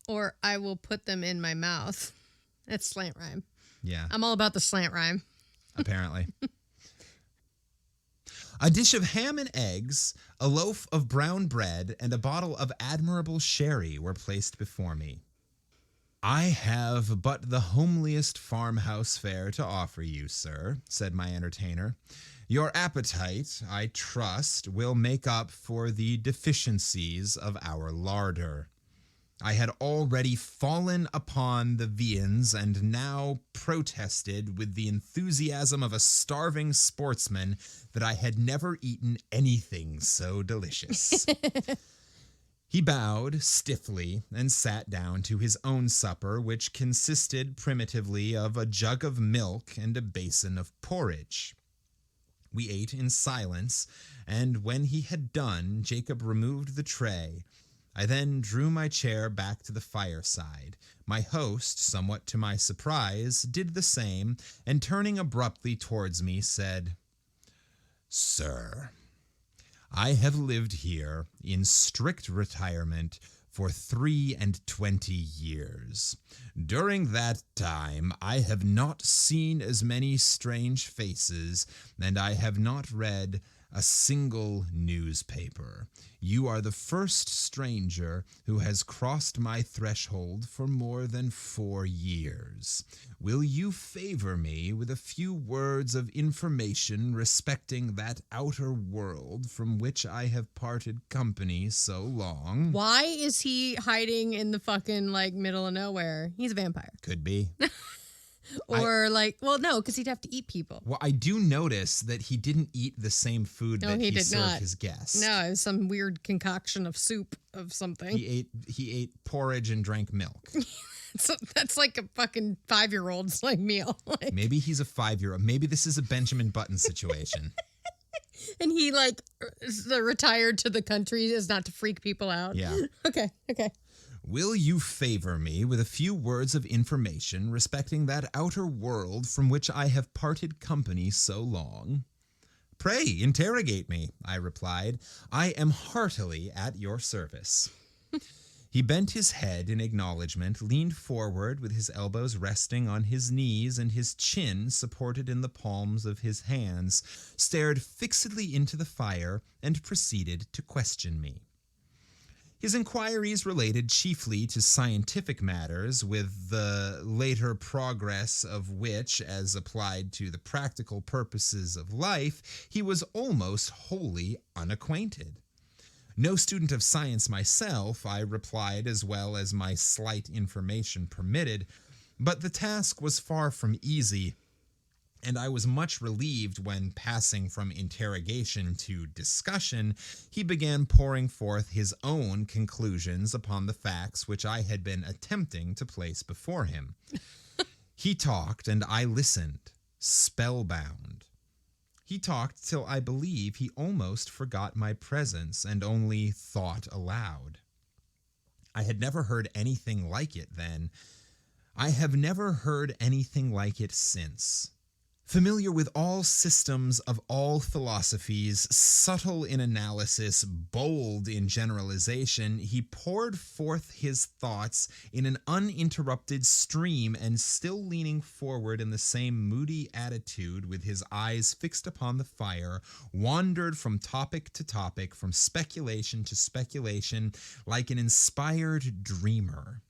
Or I will put them in my mouth. That's slant rhyme. Yeah. I'm all about the slant rhyme. Apparently. A dish of ham and eggs, a loaf of brown bread, and a bottle of admirable sherry were placed before me. I have but the homeliest farmhouse fare to offer you, sir, said my entertainer. Your appetite, I trust, will make up for the deficiencies of our larder. I had already fallen upon the viands and now protested with the enthusiasm of a starving sportsman that I had never eaten anything so delicious. He bowed stiffly and sat down to his own supper, which consisted primitively of a jug of milk and a basin of porridge. We ate in silence, and when he had done, Jacob removed the tray. I then drew my chair back to the fireside. My host, somewhat to my surprise, did the same, and turning abruptly towards me, said, "Sir, I have lived here in strict retirement for 23 years. During that time, I have not seen as many strange faces, and I have not read a single newspaper. You are the first stranger who has crossed my threshold for more than 4 years. Will you favor me with a few words of information respecting that outer world from which I have parted company so long? Why is he hiding in the fucking like middle of nowhere? He's a vampire. Could be. Or no, because he'd have to eat people. Well, I do notice that he didn't eat the same food that he did served not. his guests. No, it was some weird concoction of soup of something. He ate porridge and drank milk. So that's like a fucking 5-year-old's like meal. Like, Maybe he's a 5-year-old. Maybe this is a Benjamin Button situation. and he like retired to the country as not to freak people out. Yeah. Okay. Will you favor me with a few words of information respecting that outer world from which I have parted company so long? Pray, interrogate me, I replied. I am heartily at your service. He bent his head in acknowledgement, leaned forward with his elbows resting on his knees and his chin supported in the palms of his hands, stared fixedly into the fire, and proceeded to question me. His inquiries related chiefly to scientific matters, with the later progress of which, as applied to the practical purposes of life, he was almost wholly unacquainted. No student of science myself, I replied as well as my slight information permitted, but the task was far from easy, and I was much relieved when, passing from interrogation to discussion, he began pouring forth his own conclusions upon the facts which I had been attempting to place before him. He talked, and I listened, spellbound. He talked till I believe he almost forgot my presence and only thought aloud. I had never heard anything like it then. I have never heard anything like it since. Familiar with all systems of all philosophies, subtle in analysis, bold in generalization, he poured forth his thoughts in an uninterrupted stream, and still leaning forward in the same moody attitude with his eyes fixed upon the fire, wandered from topic to topic, from speculation to speculation, like an inspired dreamer.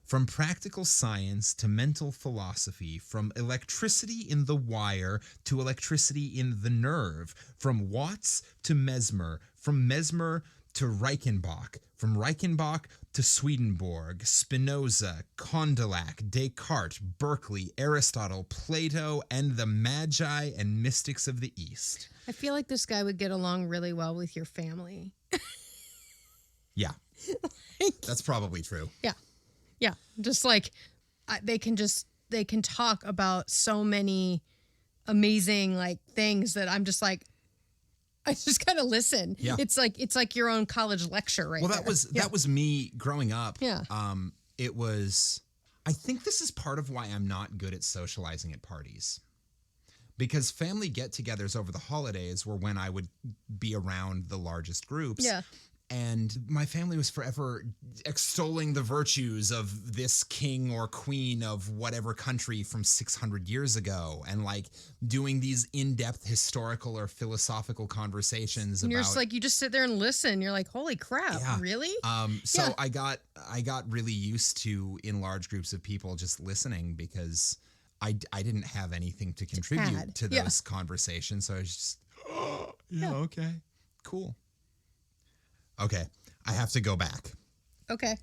From practical science to mental philosophy, from electricity in the wire to electricity in the nerve, from Watts to Mesmer, from Mesmer to Reichenbach, from Reichenbach to Swedenborg, Spinoza, Condillac, Descartes, Berkeley, Aristotle, Plato, and the Magi and mystics of the East. I feel like this guy would get along really well with your family. Yeah, that's probably true. Yeah, just like they can talk about so many amazing like things that I'm just like, I just kind of listen. Yeah. It's like your own college lecture, right? Well, that was me growing up. Yeah. It was. I think this is part of why I'm not good at socializing at parties, because family get-togethers over the holidays were when I would be around the largest groups. Yeah. And my family was forever extolling the virtues of this king or queen of whatever country from 600 years ago, and like doing these in-depth historical or philosophical conversations. And about, you're just like, you just sit there and listen. You're like, holy crap, Yeah. really? So Yeah. I got really used to, in large groups of people, just listening, because I didn't have anything to contribute to those conversations. So I was just, okay, cool. Okay, I have to go back. Okay.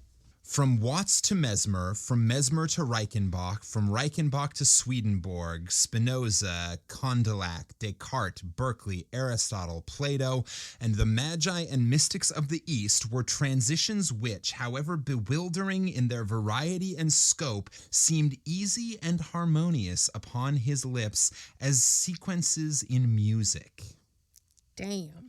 From Watts to Mesmer, from Mesmer to Reichenbach, from Reichenbach to Swedenborg, Spinoza, Condillac, Descartes, Berkeley, Aristotle, Plato, and the Magi and mystics of the East were transitions which, however bewildering in their variety and scope, seemed easy and harmonious upon his lips as sequences in music. Damn.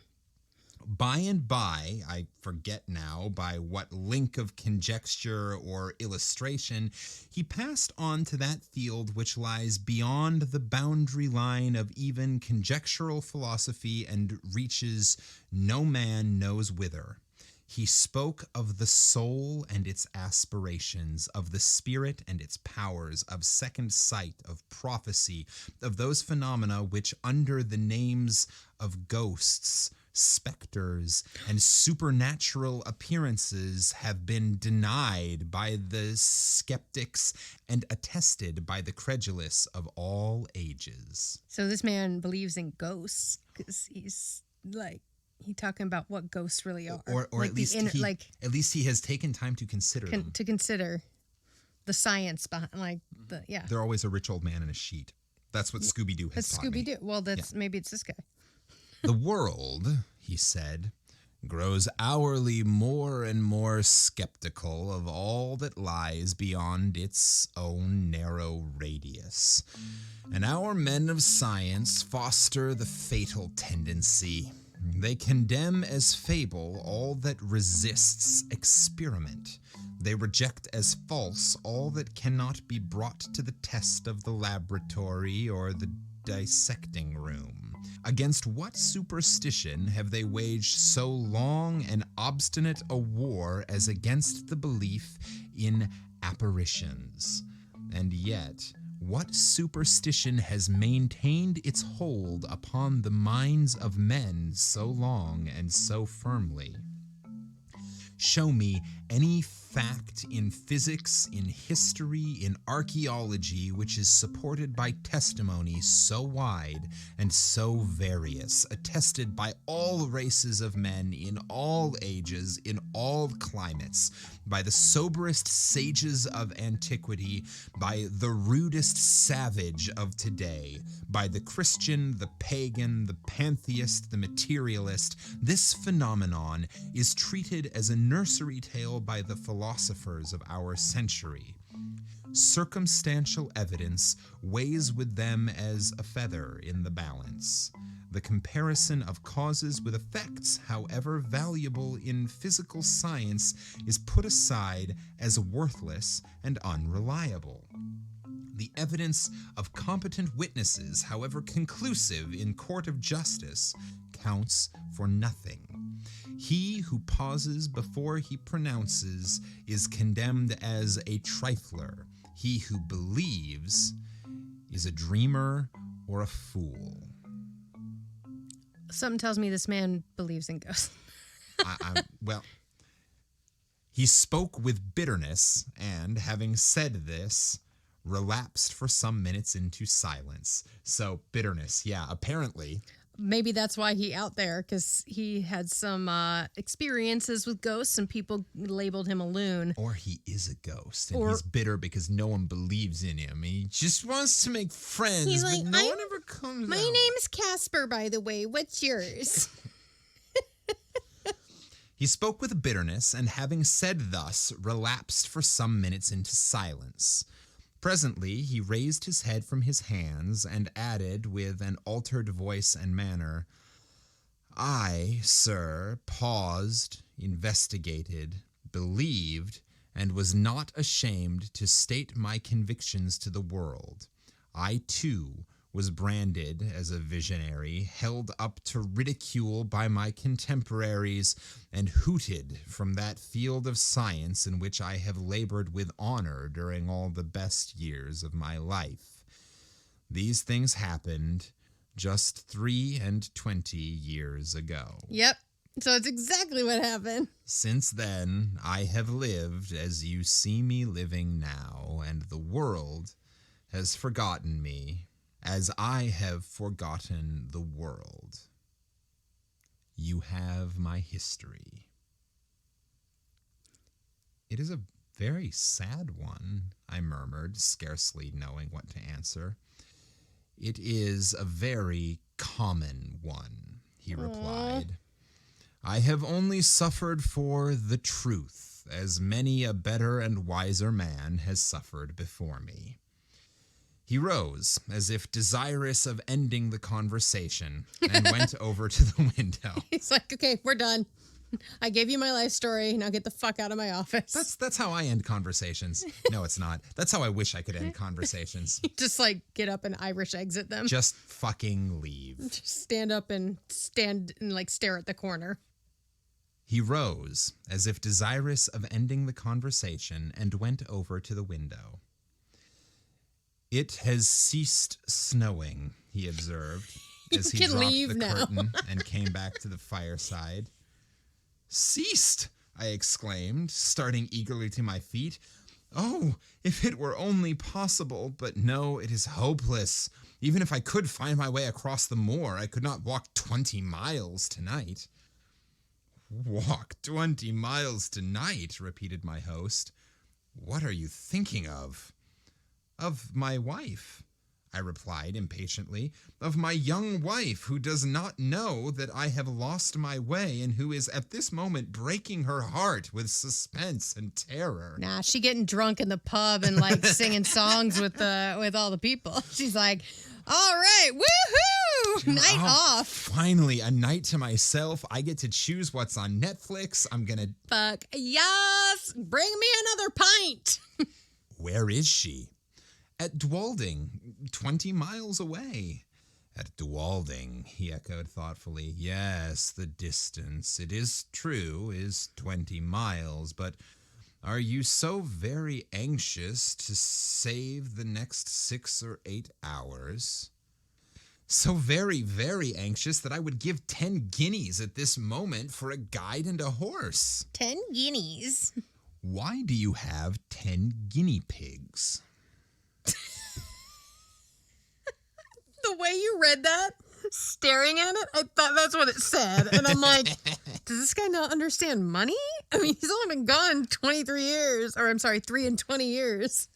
By and by, I forget now by what link of conjecture or illustration, he passed on to that field which lies beyond the boundary line of even conjectural philosophy and reaches no man knows whither. He spoke of the soul and its aspirations, of the spirit and its powers, of second sight, of prophecy, of those phenomena which under the names of ghosts, specters, and supernatural appearances have been denied by the skeptics and attested by the credulous of all ages. So this man believes in ghosts because he's like, he talking about what ghosts really are, or like at least at least he has taken time to consider them. To consider the science behind, like They're always a rich old man in a sheet. That's what Scooby-Doo has taught me. That's Scooby-Doo. Well, maybe it's this guy. The world, he said, grows hourly more and more skeptical of all that lies beyond its own narrow radius. And our men of science foster the fatal tendency. They condemn as fable all that resists experiment. They reject as false all that cannot be brought to the test of the laboratory or the dissecting room. Against what superstition have they waged so long and obstinate a war as against the belief in apparitions? And yet, what superstition has maintained its hold upon the minds of men so long and so firmly? Show me any fact in physics, in history, in archaeology, which is supported by testimony so wide and so various, attested by all races of men in all ages, in all climates, by the soberest sages of antiquity, by the rudest savage of today, by the Christian, the pagan, the pantheist, the materialist. This phenomenon is treated as a nursery tale by the philosophers of our century. Circumstantial evidence weighs with them as a feather in the balance. The comparison of causes with effects, however valuable in physical science, is put aside as worthless and unreliable. The evidence of competent witnesses, however conclusive in court of justice, counts for nothing. He who pauses before he pronounces is condemned as a trifler. He who believes is a dreamer or a fool. Something tells me this man believes in ghosts. Well, he spoke with bitterness and, having said this, relapsed for some minutes into silence. So, bitterness, yeah, apparently. Maybe that's why he out there, because he had some experiences with ghosts and people labeled him a loon. Or he is a ghost and he's bitter because no one believes in him. He just wants to make friends, he's like, but no one ever comes My out. name's Casper, by the way. What's yours? He spoke with bitterness and, having said thus, relapsed for some minutes into silence. Presently, he raised his head from his hands and added with an altered voice and manner, I, sir, paused, investigated, believed, and was not ashamed to state my convictions to the world. I, too, was branded as a visionary, held up to ridicule by my contemporaries, and hooted from that field of science in which I have labored with honor during all the best years of my life. These things happened just 23 years ago. Yep. So it's exactly what happened. Since then, I have lived as you see me living now, and the world has forgotten me as I have forgotten the world. You have my history. It is a very sad one, I murmured, scarcely knowing what to answer. It is a very common one, he replied. I have only suffered for the truth, as many a better and wiser man has suffered before me. He rose, as if desirous of ending the conversation, and went over to the window. He's like, okay, we're done. I gave you my life story. Now get the fuck out of my office. That's how I end conversations. No, it's not. That's how I wish I could end conversations. Just like get up and Irish exit them. Just fucking leave. Just stand up and like stare at the corner. He rose, as if desirous of ending the conversation, and went over to the window. "It has ceased snowing," he observed, as he dropped the curtain and came back to the fireside. "Ceased!" I exclaimed, starting eagerly to my feet. "Oh, if it were only possible, but no, it is hopeless. Even if I could find my way across the moor, I could not walk 20 miles tonight." "Walk 20 miles tonight," repeated my host. "What are you thinking of?" "Of my wife," I replied impatiently. "Of my young wife, who does not know that I have lost my way and who is at this moment breaking her heart with suspense and terror." Nah, she getting drunk in the pub and like singing songs with all the people. She's like, "All right, woohoo, night off. Finally, a night to myself. I get to choose what's on Netflix. I'm gonna... Fuck yes, bring me another pint." Where is she? "At Dwalding, 20 miles away." "At Dwalding," he echoed thoughtfully. "Yes, the distance, it is true, is 20 miles, but are you so very anxious to save the next 6 or 8 hours?" "So very, very anxious that I would give 10 guineas at this moment for a guide and a horse." 10 guineas? "Why do you have 10 guinea pigs?" The way you read that, staring at it, I thought that's what it said. And I'm like, does this guy not understand money? I mean, he's only been gone 23 years, or I'm sorry, 3 and 20 years.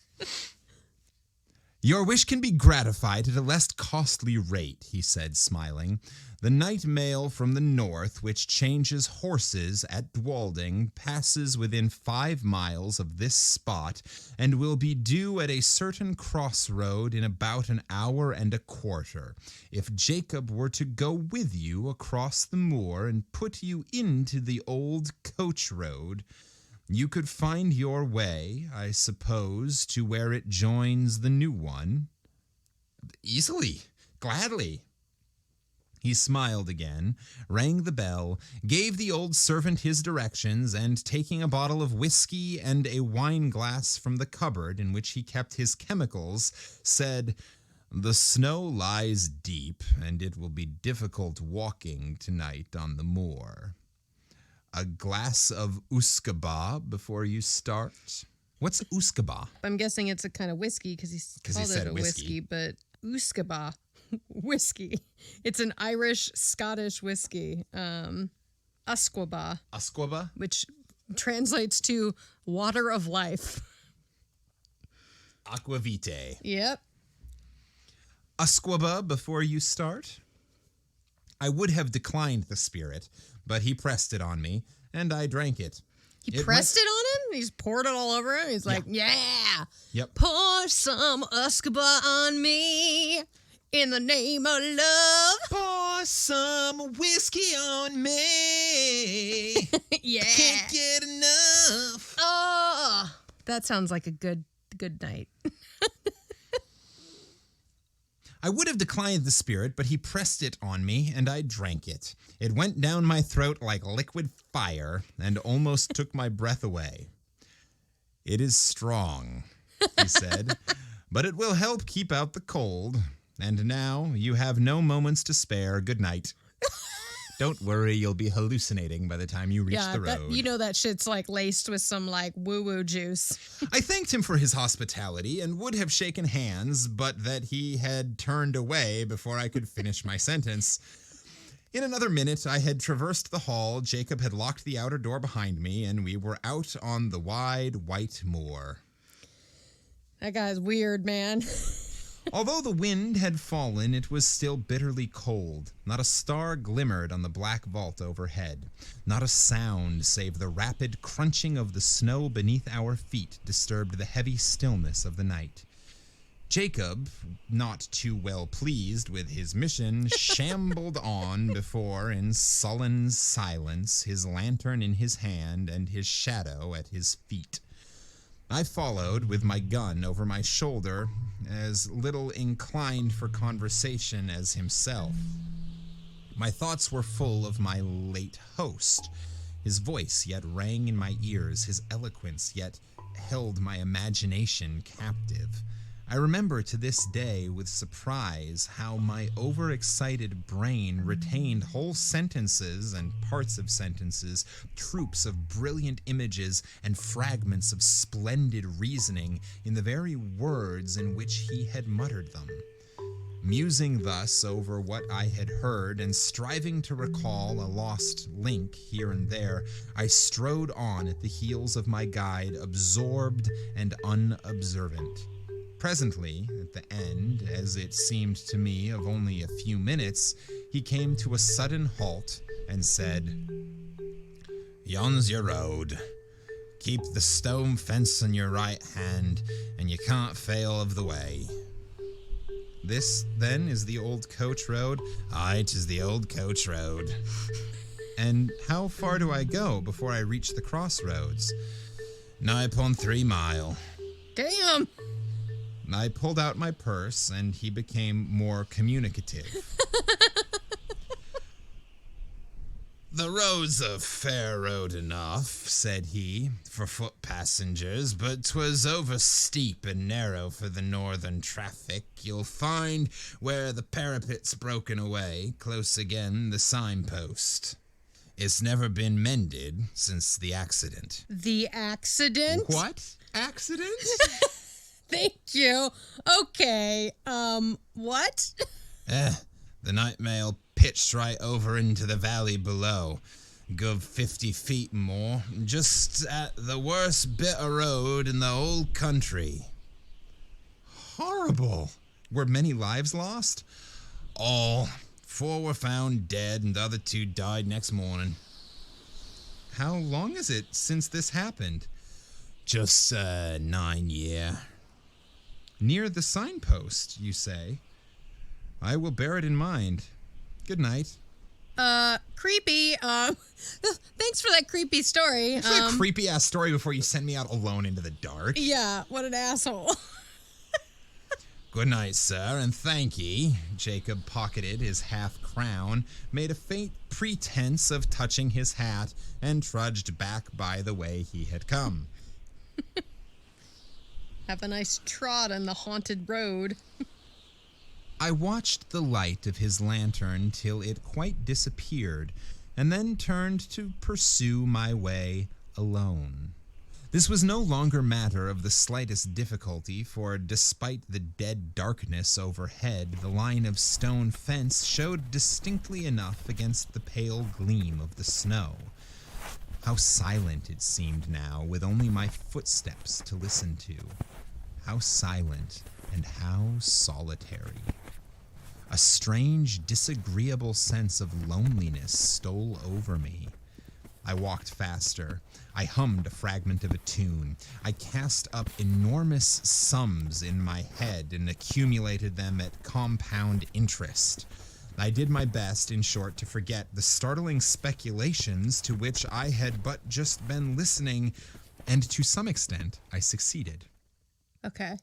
"Your wish can be gratified at a less costly rate," he said, smiling. "The night mail from the north, which changes horses at Dwalding, passes within 5 miles of this spot, and will be due at a certain crossroad in about an hour and a quarter. If Jacob were to go with you across the moor and put you into the old coach road, you could find your way, I suppose, to where it joins the new one." "Easily, gladly." He smiled again, rang the bell, gave the old servant his directions, and taking a bottle of whiskey and a wine glass from the cupboard in which he kept his chemicals, said, "The snow lies deep, and it will be difficult walking tonight on the moor. A glass of usquebaugh before you start?" "What's usquebaugh?" I'm guessing it's a kind of whiskey because he called it a whiskey, but usquebaugh. Whiskey. It's an Irish, Scottish whiskey. Usquebaugh. Usquebaugh? Which translates to water of life. Aquavitae. Yep. Usquebaugh before you start? I would have declined the spirit, but he pressed it on me, and I drank it. He pressed it on him? He just poured it all over him? He's like, yeah. Yep. Pour some usquebaugh on me. In the name of love. Pour some whiskey on me. Yeah. I can't get enough. Oh, that sounds like a good night. I would have declined the spirit, but he pressed it on me, and I drank it. It went down my throat like liquid fire, and almost took my breath away. "It is strong," he said, "but it will help keep out the cold. And now you have no moments to spare. Good night." Don't worry, you'll be hallucinating by the time you reach the road. You know that shit's like laced with some like woo-woo juice. I thanked him for his hospitality and would have shaken hands, but that he had turned away before I could finish my sentence. In another minute, I had traversed the hall, Jacob had locked the outer door behind me, and we were out on the wide, white moor. That guy's weird, man. Although the wind had fallen, it was still bitterly cold. Not a star glimmered on the black vault overhead. Not a sound save the rapid crunching of the snow beneath our feet disturbed the heavy stillness of the night. Jacob, not too well pleased with his mission, shambled on before in sullen silence, his lantern in his hand and his shadow at his feet. I followed with my gun over my shoulder, as little inclined for conversation as himself. My thoughts were full of my late host, His voice yet rang in my ears, his eloquence yet held my imagination captive. I remember to this day with surprise how my overexcited brain retained whole sentences and parts of sentences, troops of brilliant images and fragments of splendid reasoning in the very words in which he had muttered them. Musing thus over what I had heard and striving to recall a lost link here and there, I strode on at the heels of my guide, absorbed and unobservant. Presently, at the end, as it seemed to me of only a few minutes, he came to a sudden halt and said, "Yon's your road. Keep the stone fence in your right hand, and you can't fail of the way." "This, then, is the old coach road?" "Aye, 'tis the old coach road." "And how far do I go before I reach the crossroads?" "Nigh upon 3 mile." Damn! I pulled out my purse, and he became more communicative. "The road's a fair road enough," said he, "for foot passengers, but 'twas over steep and narrow for the northern traffic. You'll find where the parapet's broken away, close again the signpost. It's never been mended since the accident." The accident? What? Accident? Thank you. Okay, what? The night mail pitched right over into the valley below. Good 50 feet more, just at the worst bit of road in the whole country. Horrible. Were many lives lost? All. 4 were found dead and the other 2 died next morning. How long is it since this happened? Just 9 year. Near the signpost, you say? I will bear it in mind. Good night. Creepy. Thanks for that creepy story. It's a creepy ass story before you send me out alone into the dark. Yeah, what an asshole. Good night, sir, and thank ye. Jacob pocketed his half-crown, made a faint pretense of touching his hat, and trudged back by the way he had come. Have a nice trot on the haunted road. I watched the light of his lantern till it quite disappeared, and then turned to pursue my way alone. This was no longer matter of the slightest difficulty, for despite the dead darkness overhead, the line of stone fence showed distinctly enough against the pale gleam of the snow. How silent it seemed now, with only my footsteps to listen to. How silent and how solitary. A strange, disagreeable sense of loneliness stole over me. I walked faster. I hummed a fragment of a tune. I cast up enormous sums in my head and accumulated them at compound interest. I did my best, in short, to forget the startling speculations to which I had but just been listening, and to some extent, I succeeded. Okay.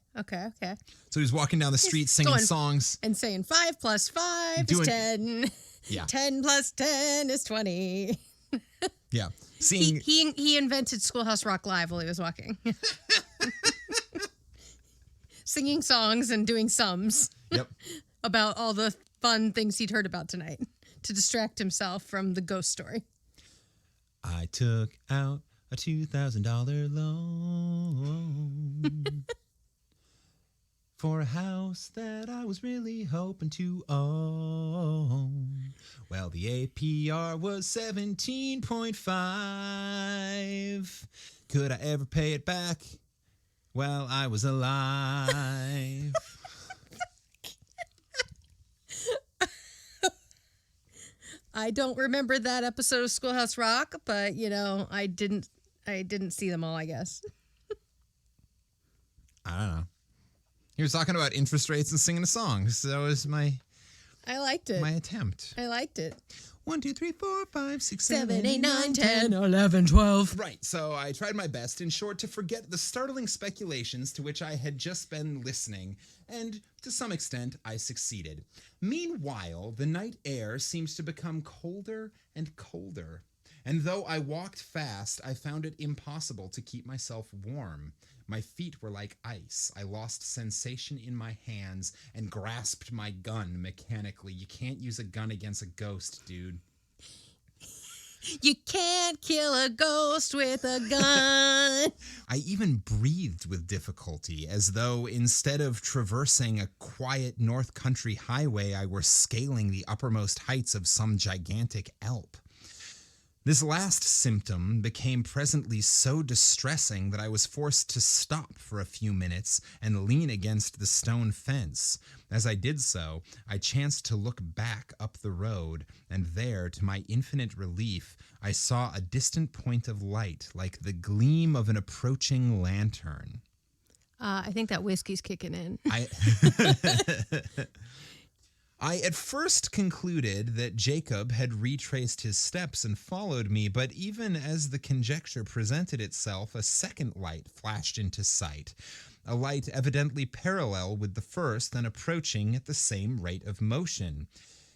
So he was walking down the street singing songs. And saying 5 plus 5 is 10. Yeah. 10 plus 10 is 20. Yeah. He invented Schoolhouse Rock live while he was walking. Singing songs and doing sums. Yep. About all the fun things he'd heard about tonight to distract himself from the ghost story. I took out a $2,000 loan for a house that I was really hoping to own. Well, the APR was 17.5. Could I ever pay it back? Well, I was alive. I don't remember that episode of Schoolhouse Rock, but I didn't see them all, I guess. I don't know. He was talking about interest rates and singing a song. So that was I liked it. my attempt. I liked it. 1, 2, 3, 4, 5, 6, 7, 8, 9, 10, 11, 12. Right, so I tried my best, in short, to forget the startling speculations to which I had just been listening, and to some extent, I succeeded. Meanwhile, the night air seems to become colder and colder. And though I walked fast, I found it impossible to keep myself warm. My feet were like ice. I lost sensation in my hands and grasped my gun mechanically. You can't use a gun against a ghost, dude. You can't kill a ghost with a gun. I even breathed with difficulty, as though instead of traversing a quiet North Country highway, I were scaling the uppermost heights of some gigantic Alp. This last symptom became presently so distressing that I was forced to stop for a few minutes and lean against the stone fence. As I did so, I chanced to look back up the road, and there, to my infinite relief, I saw a distant point of light, like the gleam of an approaching lantern. I think that whiskey's kicking in. I at first concluded that Jacob had retraced his steps and followed me, but even as the conjecture presented itself, a second light flashed into sight, a light evidently parallel with the first and approaching at the same rate of motion.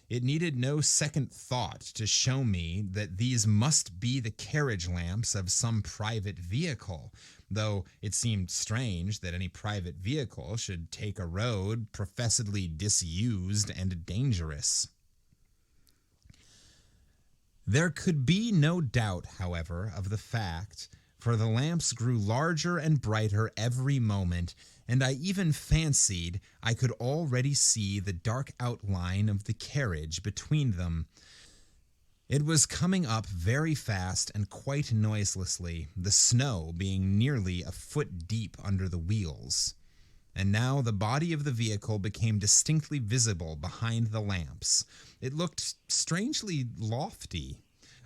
It needed no second thought to show me that these must be the carriage lamps of some private vehicle, though it seemed strange that any private vehicle should take a road professedly disused and dangerous. There could be no doubt, however, of the fact, for the lamps grew larger and brighter every moment, and I even fancied I could already see the dark outline of the carriage between them. It was coming up very fast and quite noiselessly, the snow being nearly a foot deep under the wheels. And now the body of the vehicle became distinctly visible behind the lamps. It looked strangely lofty.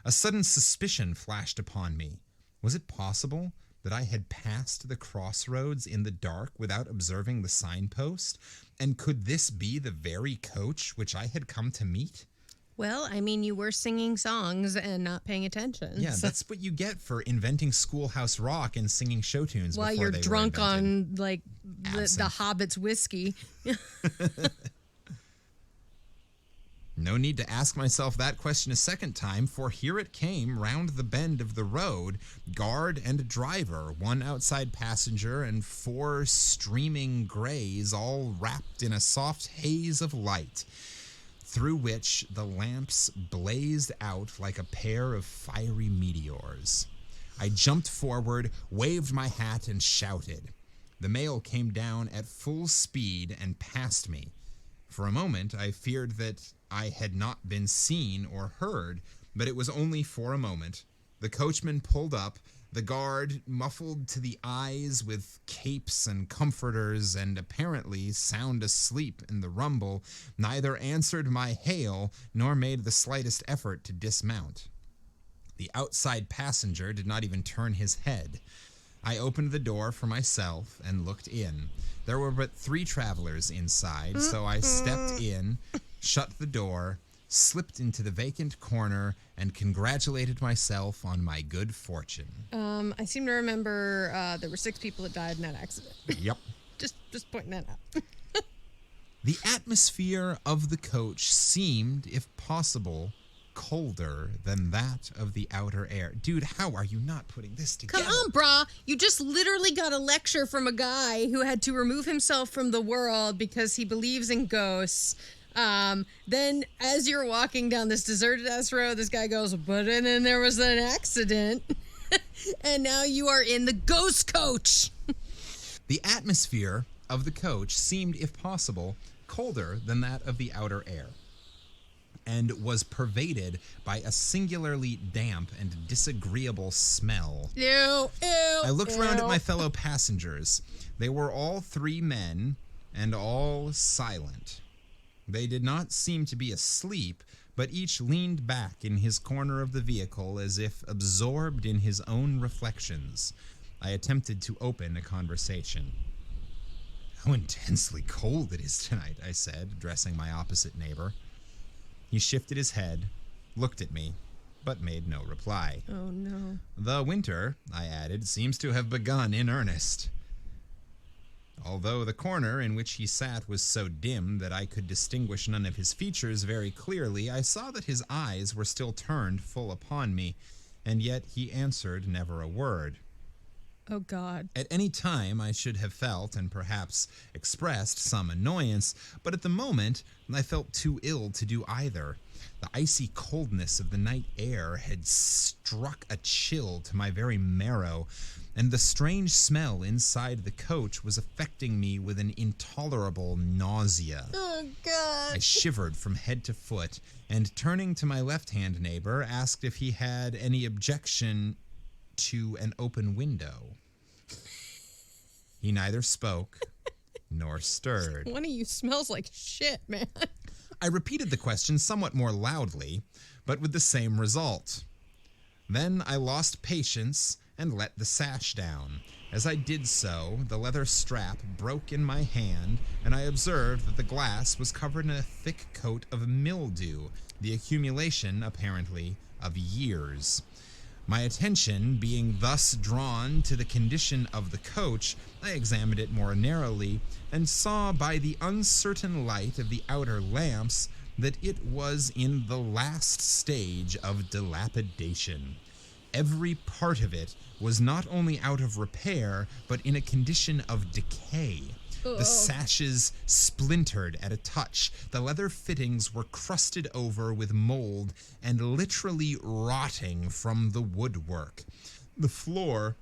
A sudden suspicion flashed upon me. Was it possible that I had passed the crossroads in the dark without observing the signpost? And could this be the very coach which I had come to meet? Well, I mean, you were singing songs and not paying attention. Yeah, that's what you get for inventing Schoolhouse Rock and singing show tunes while before you're they drunk were invented. on, like, the Hobbit's whiskey. No need to ask myself that question a second time, for here it came round the bend of the road, guard and driver, one outside passenger, and 4 streaming grays, all wrapped in a soft haze of light, through which the lamps blazed out like a pair of fiery meteors. I jumped forward, waved my hat, and shouted. The mail came down at full speed and passed me. For a moment, I feared that I had not been seen or heard, but it was only for a moment. The coachman pulled up, the guard, muffled to the eyes with capes and comforters and apparently sound asleep in the rumble, neither answered my hail nor made the slightest effort to dismount. The outside passenger did not even turn his head. I opened the door for myself and looked in. There were but 3 travelers inside, so I stepped in, shut the door, slipped into the vacant corner, and congratulated myself on my good fortune. I seem to remember there were 6 people that died in that accident. Yep. Just pointing that out. The atmosphere of the coach seemed, if possible, colder than that of the outer air. Dude, how are you not putting this together? Come on, brah. You just literally got a lecture from a guy who had to remove himself from the world because he believes in ghosts. Then as you're walking down this deserted ass road, this guy goes, but and then there was an accident. And now you are in the ghost coach. The atmosphere of the coach seemed, if possible, colder than that of the outer air, and was pervaded by a singularly damp and disagreeable smell. Ew. I looked around at my fellow passengers. They were all 3 men, and all silent. They did not seem to be asleep, but each leaned back in his corner of the vehicle as if absorbed in his own reflections. I attempted to open a conversation. How intensely cold it is tonight, I said, addressing my opposite neighbor. He shifted his head, looked at me, but made no reply. Oh, no. The winter, I added, seems to have begun in earnest. Although the corner in which he sat was so dim that I could distinguish none of his features very clearly, I saw that his eyes were still turned full upon me. and yet he answered never a word. Oh, God. At any time, I should have felt and perhaps expressed some annoyance, but at the moment, I felt too ill to do either. The icy coldness of the night air had struck a chill to my very marrow, and the strange smell inside the coach was affecting me with an intolerable nausea. Oh, God. I shivered from head to foot, and turning to my left-hand neighbor, asked if he had any objection to an open window. He neither spoke nor stirred. One of you smells like shit, man. I repeated the question somewhat more loudly, but with the same result. Then I lost patience and let the sash down. As I did so, the leather strap broke in my hand, and I observed that the glass was covered in a thick coat of mildew, the accumulation, apparently, of years. My attention being thus drawn to the condition of the coach, I examined it more narrowly, and saw by the uncertain light of the outer lamps that it was in the last stage of dilapidation. Every part of it was not only out of repair, but in a condition of decay. The sashes splintered at a touch. The leather fittings were crusted over with mold and literally rotting from the woodwork. The floor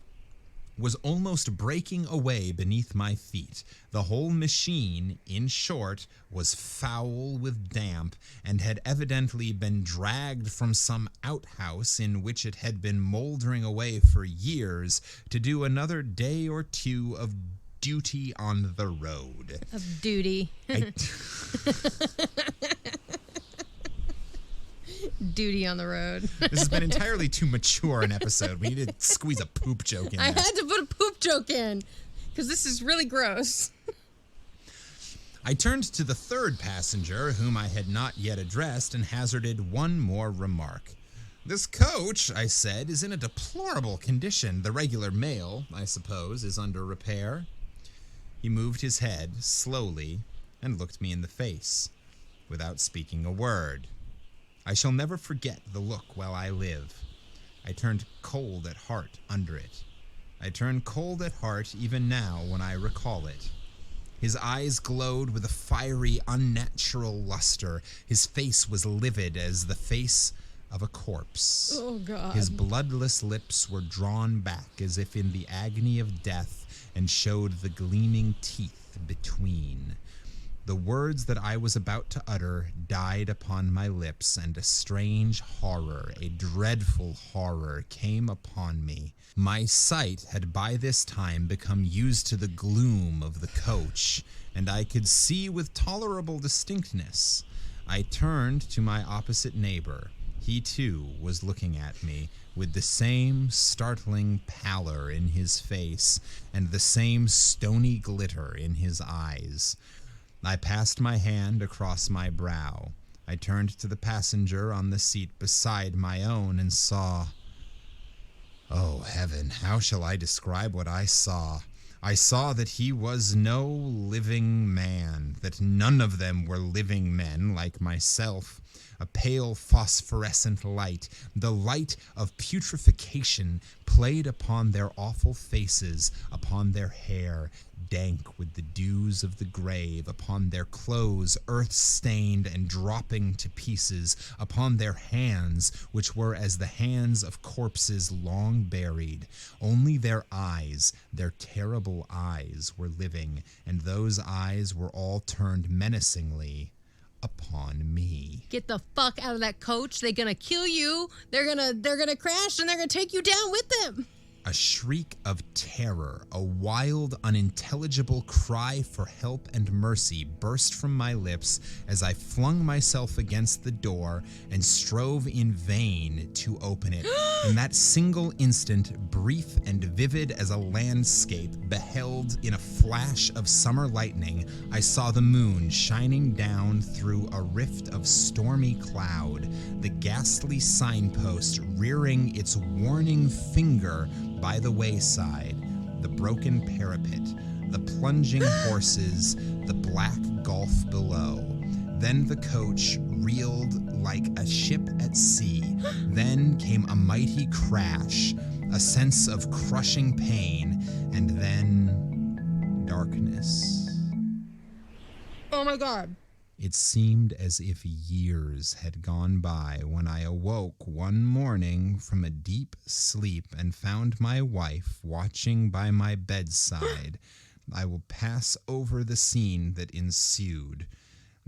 was almost breaking away beneath my feet. The whole machine, in short, was foul with damp and had evidently been dragged from some outhouse in which it had been moldering away for years to do another day or two of duty on the road. Of duty. Duty on the road. This has been entirely too mature an episode. We need to squeeze a poop joke in I there. had to put a poop joke in because this is really gross. I turned to the third passenger, whom I had not yet addressed, and hazarded one more remark. "This coach," I said, "is in a deplorable condition. The regular mail, I suppose, is under repair." He moved his head slowly and looked me in the face, without speaking a word. I shall never forget the look while I live. I turned cold at heart under it. I turn cold at heart even now when I recall it. His eyes glowed with a fiery, unnatural luster. His face was livid as the face of a corpse. Oh, God. His bloodless lips were drawn back as if in the agony of death, and showed the gleaming teeth between. The words that I was about to utter died upon my lips, and a strange horror, a dreadful horror, came upon me. My sight had by this time become used to the gloom of the coach, and I could see with tolerable distinctness. I turned to my opposite neighbor. He, too, was looking at me, with the same startling pallor in his face, and the same stony glitter in his eyes. I passed my hand across my brow. I turned to the passenger on the seat beside my own and saw... Oh, heaven, how shall I describe what I saw? I saw that he was no living man, that none of them were living men like myself. A pale phosphorescent light, the light of putrefaction, played upon their awful faces, upon their hair, dank with the dews of the grave, upon their clothes, earth-stained and dropping to pieces, upon their hands, which were as the hands of corpses long buried. Only their eyes, their terrible eyes, were living, and those eyes were all turned menacingly upon me. Get the fuck out of that coach. They're gonna kill you. They're gonna crash, and they're gonna take you down with them. A shriek of terror, a wild, unintelligible cry for help and mercy burst from my lips as I flung myself against the door and strove in vain to open it. In that single instant, brief and vivid as a landscape beheld in a flash of summer lightning, I saw the moon shining down through a rift of stormy cloud, the ghastly signpost rearing its warning finger by the wayside, the broken parapet, the plunging horses, the black gulf below. Then the coach reeled like a ship at sea, Then came a mighty crash, a sense of crushing pain, and then darkness. Oh my God. It seemed as if years had gone by when I awoke one morning from a deep sleep and found my wife watching by my bedside. I will pass over the scene that ensued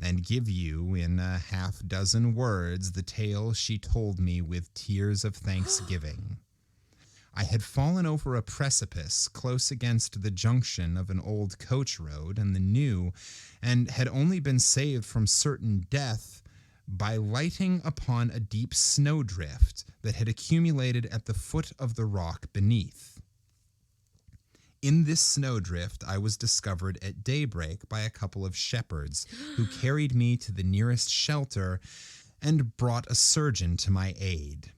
and give you in a half-dozen words the tale she told me with tears of thanksgiving. I had fallen over a precipice close against the junction of an old coach road and the new, and had only been saved from certain death by lighting upon a deep snowdrift that had accumulated at the foot of the rock beneath. In this snowdrift, I was discovered at daybreak by a couple of shepherds who carried me to the nearest shelter and brought a surgeon to my aid.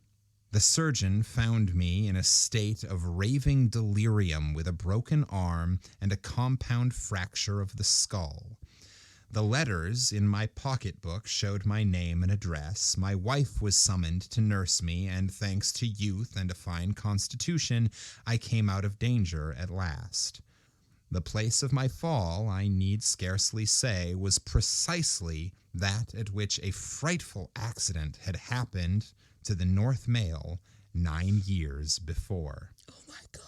The surgeon found me in a state of raving delirium with a broken arm and a compound fracture of the skull. The letters in my pocketbook showed my name and address. My wife was summoned to nurse me, and thanks to youth and a fine constitution, I came out of danger at last. The place of my fall, I need scarcely say, was precisely that at which a frightful accident had happened to the North Mail 9 years before. Oh my God.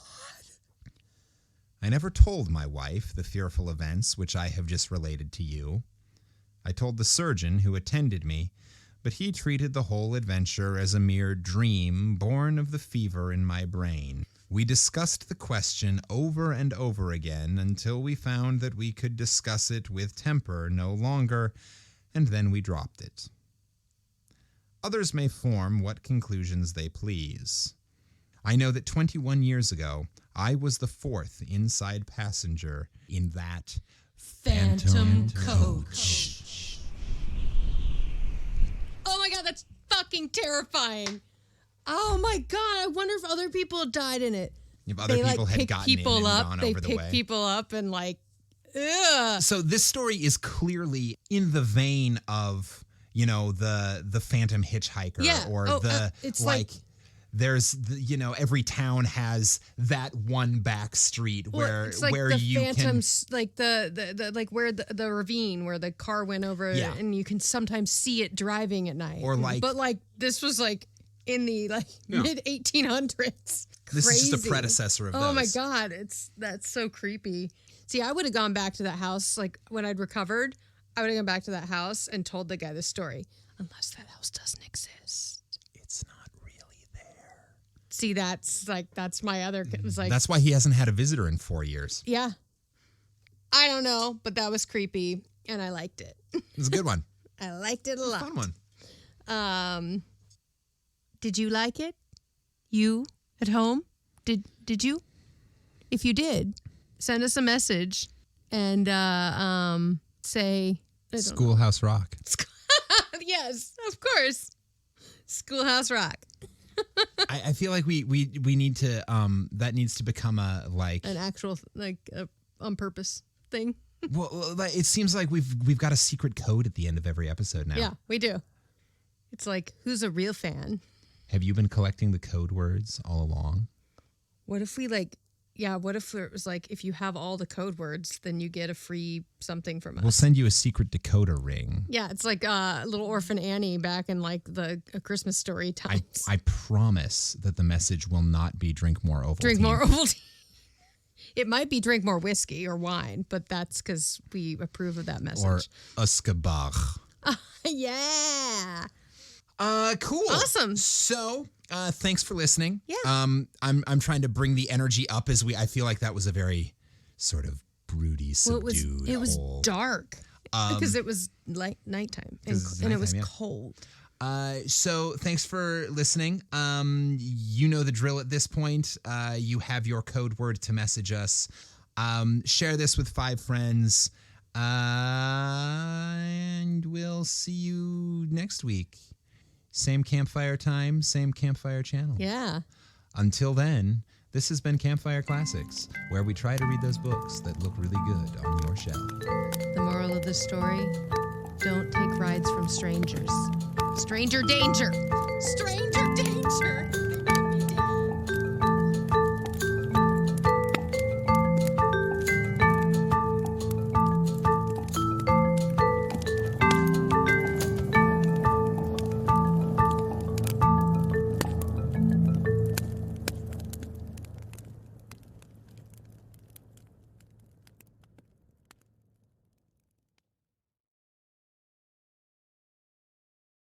I never told my wife the fearful events which I have just related to you. I told the surgeon who attended me, but he treated the whole adventure as a mere dream born of the fever in my brain. We discussed the question over and over again until we found that we could discuss it with temper no longer, and then we dropped it. Others may form what conclusions they please. I know that 21 years ago, I was the fourth inside passenger in that Phantom coach. Oh my God, that's fucking terrifying. Oh my God, I wonder if other people died in it. If other people had gotten in and gone over the way. They pick people up and like, ugh. So this story is clearly in the vein of, you know, the Phantom Hitchhiker, it's like there's every town has that one back street where it's like where the you phantoms, like the like where the ravine where the car went over, and you can sometimes see it driving at night. But this was like in the mid 1800s. This is just a predecessor of those. Oh my God, that's so creepy. See, I would have gone back to that house when I'd recovered. I would have gone back to that house and told the guy the story. Unless that house doesn't exist. It's not really there. See, that's my other... It was like, that's why he hasn't had a visitor in 4 years. Yeah. I don't know, but that was creepy, and I liked it. It was a good one. I liked it a lot. Fun one. Did you like it? You at home? Did you? If you did, send us a message and say... Schoolhouse Rock. Yes, of course. Schoolhouse Rock. I feel like we need to that needs to become an actual on purpose thing. Well, it seems like we've got a secret code at the end of every episode now. Yeah, we do. It's like, who's a real fan? Have you been collecting the code words all along? What if we what if it was like, if you have all the code words, then you get a free something from us? We'll send you a secret decoder ring. Yeah, it's like Little Orphan Annie back in the A Christmas Story times. I promise that the message will not be drink more Ovaltine. Drink more Ovaltine. It might be drink more whiskey or wine, but that's because we approve of that message. Or Uscabar. Yeah. Cool. Awesome. So, thanks for listening. Yeah. I'm trying to bring the energy up as I feel like that was a very sort of broody, subdued. It was dark because it was nighttime and it was cold. So thanks for listening. You know the drill at this point. You have your code word to message us. Share this with 5 friends. And we'll see you next week. Same campfire time, same campfire channel. Yeah. Until then, this has been Campfire Classics, where we try to read those books that look really good on your shelf. The moral of the story, don't take rides from strangers. Stranger danger. Stranger danger.